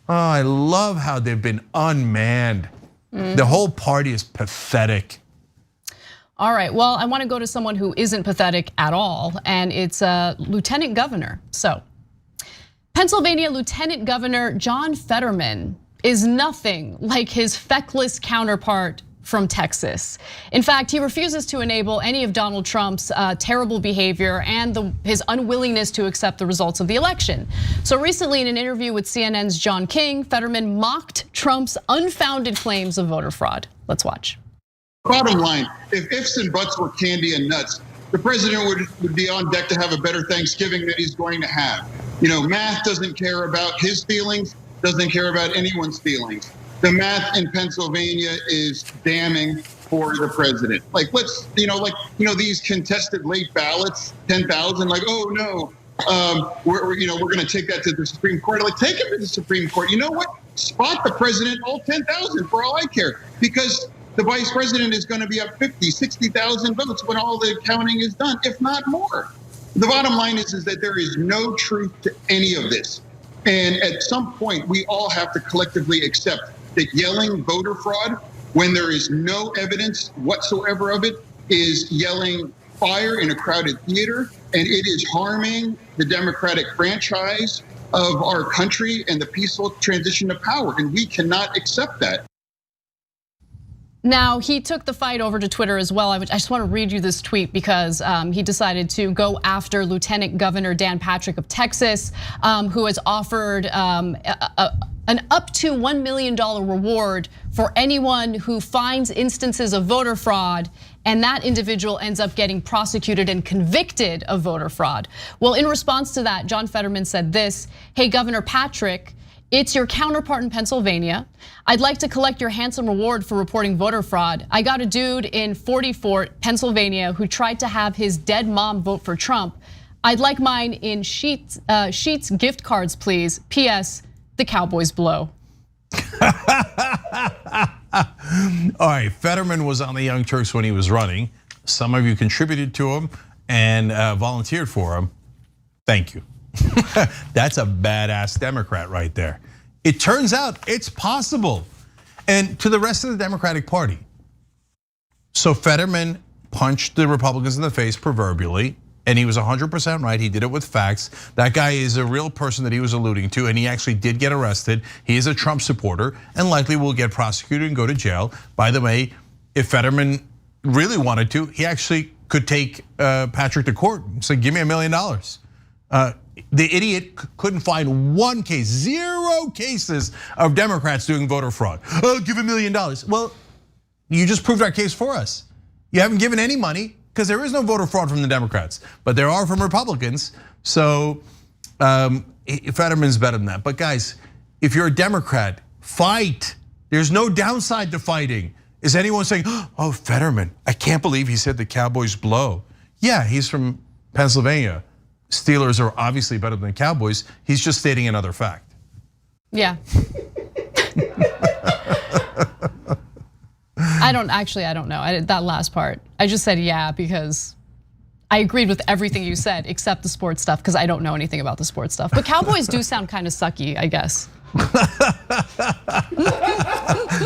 Speaker 5: I love how they've been unmanned. The whole party is pathetic.
Speaker 6: All right, well, I want to go to someone who isn't pathetic at all, and it's a lieutenant governor. So, Pennsylvania Lieutenant Governor John Fetterman is nothing like his feckless counterpart from Texas. In fact, he refuses to enable any of Donald Trump's terrible behavior and his unwillingness to accept the results of the election. So recently in an interview with CNN's John King, Fetterman mocked Trump's unfounded claims of voter fraud. Let's watch.
Speaker 1: Bottom line, if ifs and buts were candy and nuts, the president would be on deck to have a better Thanksgiving than he's going to have. You know, math doesn't care about his feelings, doesn't care about anyone's feelings. The math in Pennsylvania is damning for the president. Like, these contested late ballots, 10,000, like, oh no, we're going to take that to the Supreme Court. Like, take it to the Supreme Court. You know what? Spot the president, all 10,000 for all I care, because the vice president is going to be up 50, 60,000 votes when all the counting is done, if not more. The bottom line is that there is no truth to any of this. And at some point, we all have to collectively accept that yelling voter fraud when there is no evidence whatsoever of it is yelling fire in a crowded theater, and it is harming the democratic franchise of our country and the peaceful transition of power, and we cannot accept that.
Speaker 6: Now, he took the fight over to Twitter as well. I just want to read you this tweet because he decided to go after Lieutenant Governor Dan Patrick of Texas, who has offered an up to $1 million reward for anyone who finds instances of voter fraud, and that individual ends up getting prosecuted and convicted of voter fraud. Well, in response to that, John Fetterman said this: "Hey, Governor Patrick, it's your counterpart in Pennsylvania. I'd like to collect your handsome reward for reporting voter fraud. I got a dude in 40 Fort, Pennsylvania, who tried to have his dead mom vote for Trump. I'd like mine in Sheets gift cards, please. P.S. The Cowboys blow."
Speaker 5: All right, Fetterman was on the Young Turks when he was running. Some of you contributed to him and volunteered for him. Thank you. That's a badass Democrat right there. It turns out it's possible. And to the rest of the Democratic Party. So Fetterman punched the Republicans in the face proverbially, and he was 100% right. He did it with facts. That guy is a real person that he was alluding to, and he actually did get arrested. He is a Trump supporter and likely will get prosecuted and go to jail. By the way, if Fetterman really wanted to, he actually could take Patrick to court and say, give me $1 million. The idiot couldn't find one case, 0 cases of Democrats doing voter fraud. Oh, give $1 million. Well, you just proved our case for us. You haven't given any money because there is no voter fraud from the Democrats, but there are from Republicans. So Fetterman's better than that. But guys, if you're a Democrat, fight. There's no downside to fighting. Is anyone saying, oh, Fetterman, I can't believe he said the Cowboys blow. Yeah, he's from Pennsylvania. Steelers are obviously better than the Cowboys. He's just stating another fact.
Speaker 6: Yeah. I don't know that last part. I just said yeah because I agreed with everything you said except the sports stuff because I don't know anything about the sports stuff. But Cowboys do sound kind of sucky, I guess.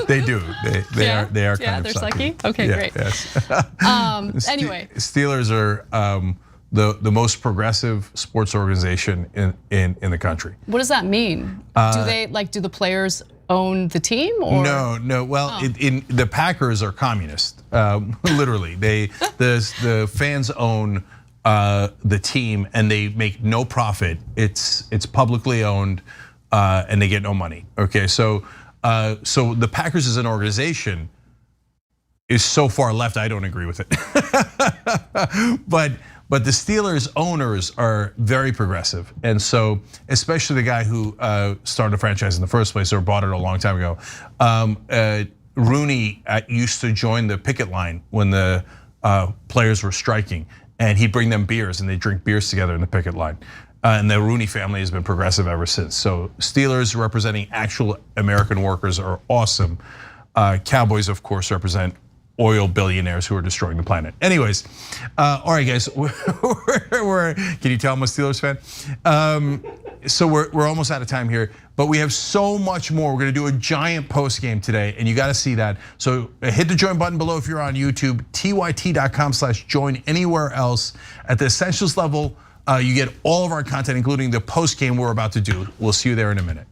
Speaker 5: They do. They are kind of
Speaker 6: they're
Speaker 5: sucky.
Speaker 6: sucky. Okay, great.
Speaker 5: Yes.
Speaker 6: Anyway,
Speaker 5: Steelers are the most progressive sports organization in the country.
Speaker 6: what does that mean? Do the players own the team? Or?
Speaker 5: No. Well, in the Packers are communist. Literally, the fans own the team and they make no profit. It's publicly owned and they get no money. Okay, so the Packers as an organization is so far left. I don't agree with it. But the Steelers owners are very progressive. And so, especially the guy who started the franchise in the first place or bought it a long time ago, Rooney used to join the picket line when the players were striking. And he'd bring them beers and they'd drink beers together in the picket line. And the Rooney family has been progressive ever since. So Steelers representing actual American workers are awesome. Cowboys, of course, represent oil billionaires who are destroying the planet. Anyways, all right, guys, can you tell I'm a Steelers fan? So we're almost out of time here, but we have so much more. We're gonna do a giant post game today, and you gotta see that. So hit the join button below if you're on YouTube, tyt.com/join. Anywhere else at the Essentials level, you get all of our content, including the post game we're about to do. We'll see you there in a minute.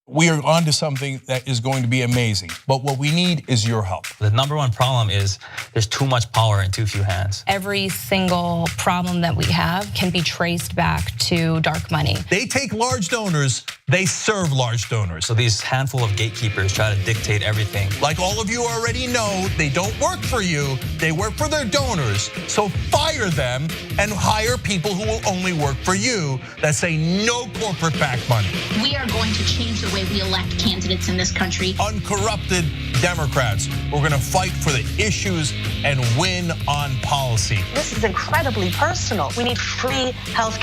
Speaker 5: We are on to something that is going to be amazing, but what we need is your help.
Speaker 4: The number one problem is there's too much power in too few hands.
Speaker 22: Every single problem that we have can be traced back to dark money.
Speaker 5: They take large donors, they serve large donors.
Speaker 4: So these handful of gatekeepers try to dictate everything.
Speaker 5: Like all of you already know, they don't work for you, they work for their donors. So fire them and hire people who will only work for you that say no corporate backed money.
Speaker 23: We are going to change the way we elect candidates in this country.
Speaker 5: Uncorrupted Democrats. We're gonna fight for the issues and win on policy.
Speaker 24: This is incredibly personal. We need free health care.